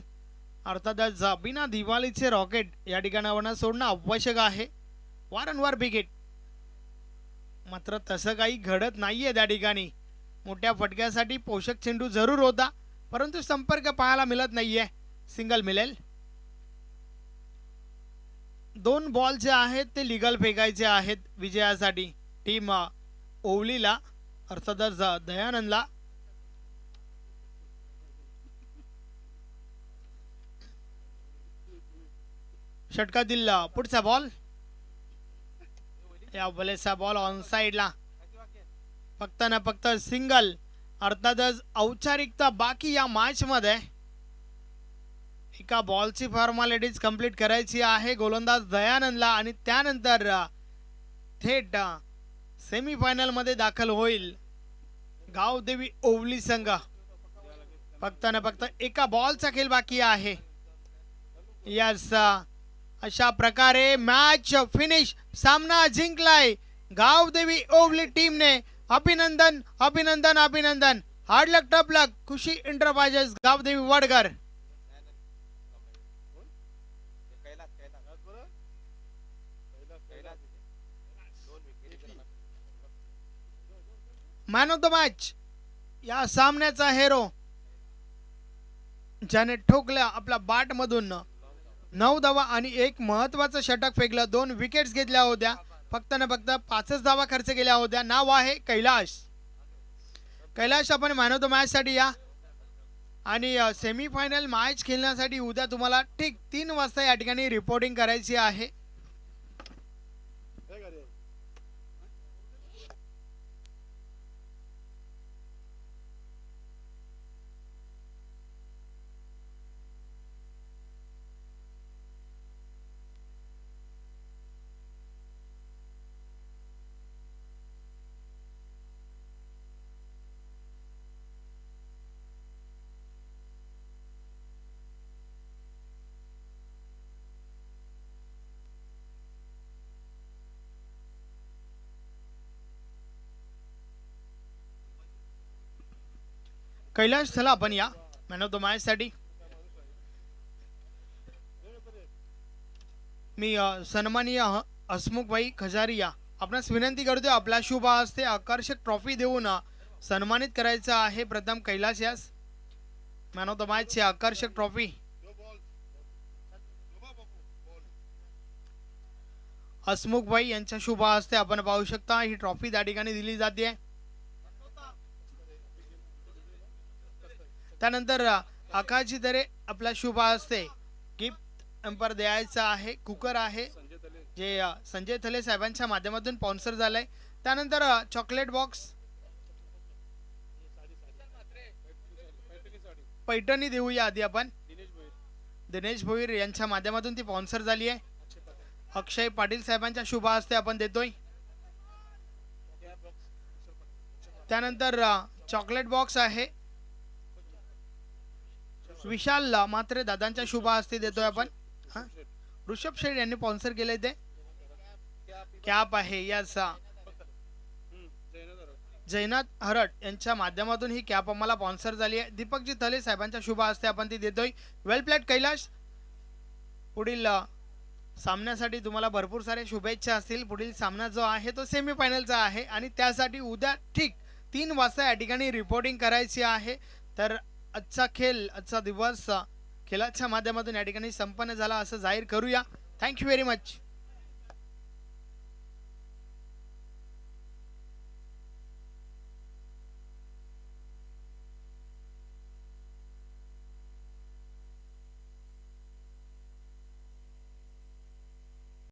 Speaker 2: अर्थातच बिना दिवाळीचे रॉकेट या ठिकाणावर सोडणं आवश्यक आहे. वारंवार विकेट मात्र तसं काही घडत नाहीये त्या ठिकाणी. मोठ्या फटक्यासाठी पोषक चेंडू जरूर होता परंतु संपर्क पाहायला मिळत नाहीये. सिंगल मिळेल. 2 बॉल जे आहेत ते लिगल फेकायचे आहेत विजयासाठी टीम ओवलीला अर्थातच दयानंदला. षटकातील पुढचा बॉल. या बॉलेचा बॉल ऑन साइडला. फक्त ना फक्त सिंगल. अर्थातच औपचारिकता बाकी या मॅच मध्ये. एका बॉलची फॉर्मॅलिटीज कंप्लीट करायची आहे गोलंदाज दयानंदला आणि त्यानंतर थेट सेमीफायनल मध्ये दाखल होईल गावदेवी ओवली संघ. फक्त ना फक्त एका बॉलचा खेळ बाकी आहे. यस अशा प्रकारे मॅच फिनिश. सामना जिंकलाय गावदेवी ओवली टीमने. अभिनंदन अभिनंदन अभिनंदन. Hard luck tough luck. Khushi enterprises Gavdevi Wadgar. Man of the match या सामन्याचा हेरो ज्याने ठोकल्या आपल्या बॅट मधून 9 धावा आणि एक महत्वाचं षटक फेकलं. 2 विकेट्स घेतल्या होत्या. फक्त ना फक्त 5च धावा खर्च केल्या होत्या. नाव आहे कैलाश. कैलाश आपण मॅन ऑफ द मॅच साठी या आणि सेमीफायनल मॅच खेळण्यासाठी उद्या तुम्हाला ठीक 3 वाजता या ठिकाणी रिपोर्टिंग करायची आहे. कैलाश चला आपण या मॅन ऑफ द मॅच साठी. मी सन्माननीय हसमुखभाई खजारिया आपणास विनंती करतो आपल्या शुभ हस्ते आकर्षक ट्रॉफी देऊन सन्मानित करायचं आहे. प्रथम कैलास यास मॅन ऑफ द मॅच ची आकर्षक ट्रॉफी हसमुखभाई यांच्या शुभ हस्ते आपण पाहू शकता. ही ट्रॉफी त्या ठिकाणी दिली जाते. त्यानंतर आकाशी दरे आपल्या शुभ हस्ते गिफ्ट एम्पर द्यायचा आहे. कुकर आहे जे संजय थले साहेबांच्या माध्यमातून स्पॉन्सर झालंय. त्यानंतर चॉकलेट बॉक्स पैठणी देऊया आधी आपण. दिनेश भोईर यांच्या माध्यमातून ती स्पॉन्सर झाली आहे. अक्षय पाटील साहेबांच्या शुभ हस्ते आपण देतोय. त्यानंतर चॉकलेट बॉक्स आहे विशाल मात्रे दादांच्या शुभ हस्ते देतोय आपण. ऋषभ शेठ यांनी स्पॉन्सर केले ते कॅप आहे याचा जयनाथ हरट यांच्या माध्यमातून ही कॅप आम्हाला स्पॉन्सर झाली आहे. दीपकजी थले साहेबांच्या शुभ हस्ते आपण ती देतोय. वेल प्लेट कैलाश. पुढील सामन्यासाठी तुम्हाला भरपूर सारे शुभेच्छा असतील. पुढील सामना जो आहे तो सेमीफायनलचा आहे आणि त्यासाठी उद्या ठीक 3 वाजता या ठिकाणी रिपोर्टिंग करायची आहे. तर आजचा दिवस खेळाच्या माध्यमातून या ठिकाणी संपन्न झाला असं जाहीर करूया. Thank you very much.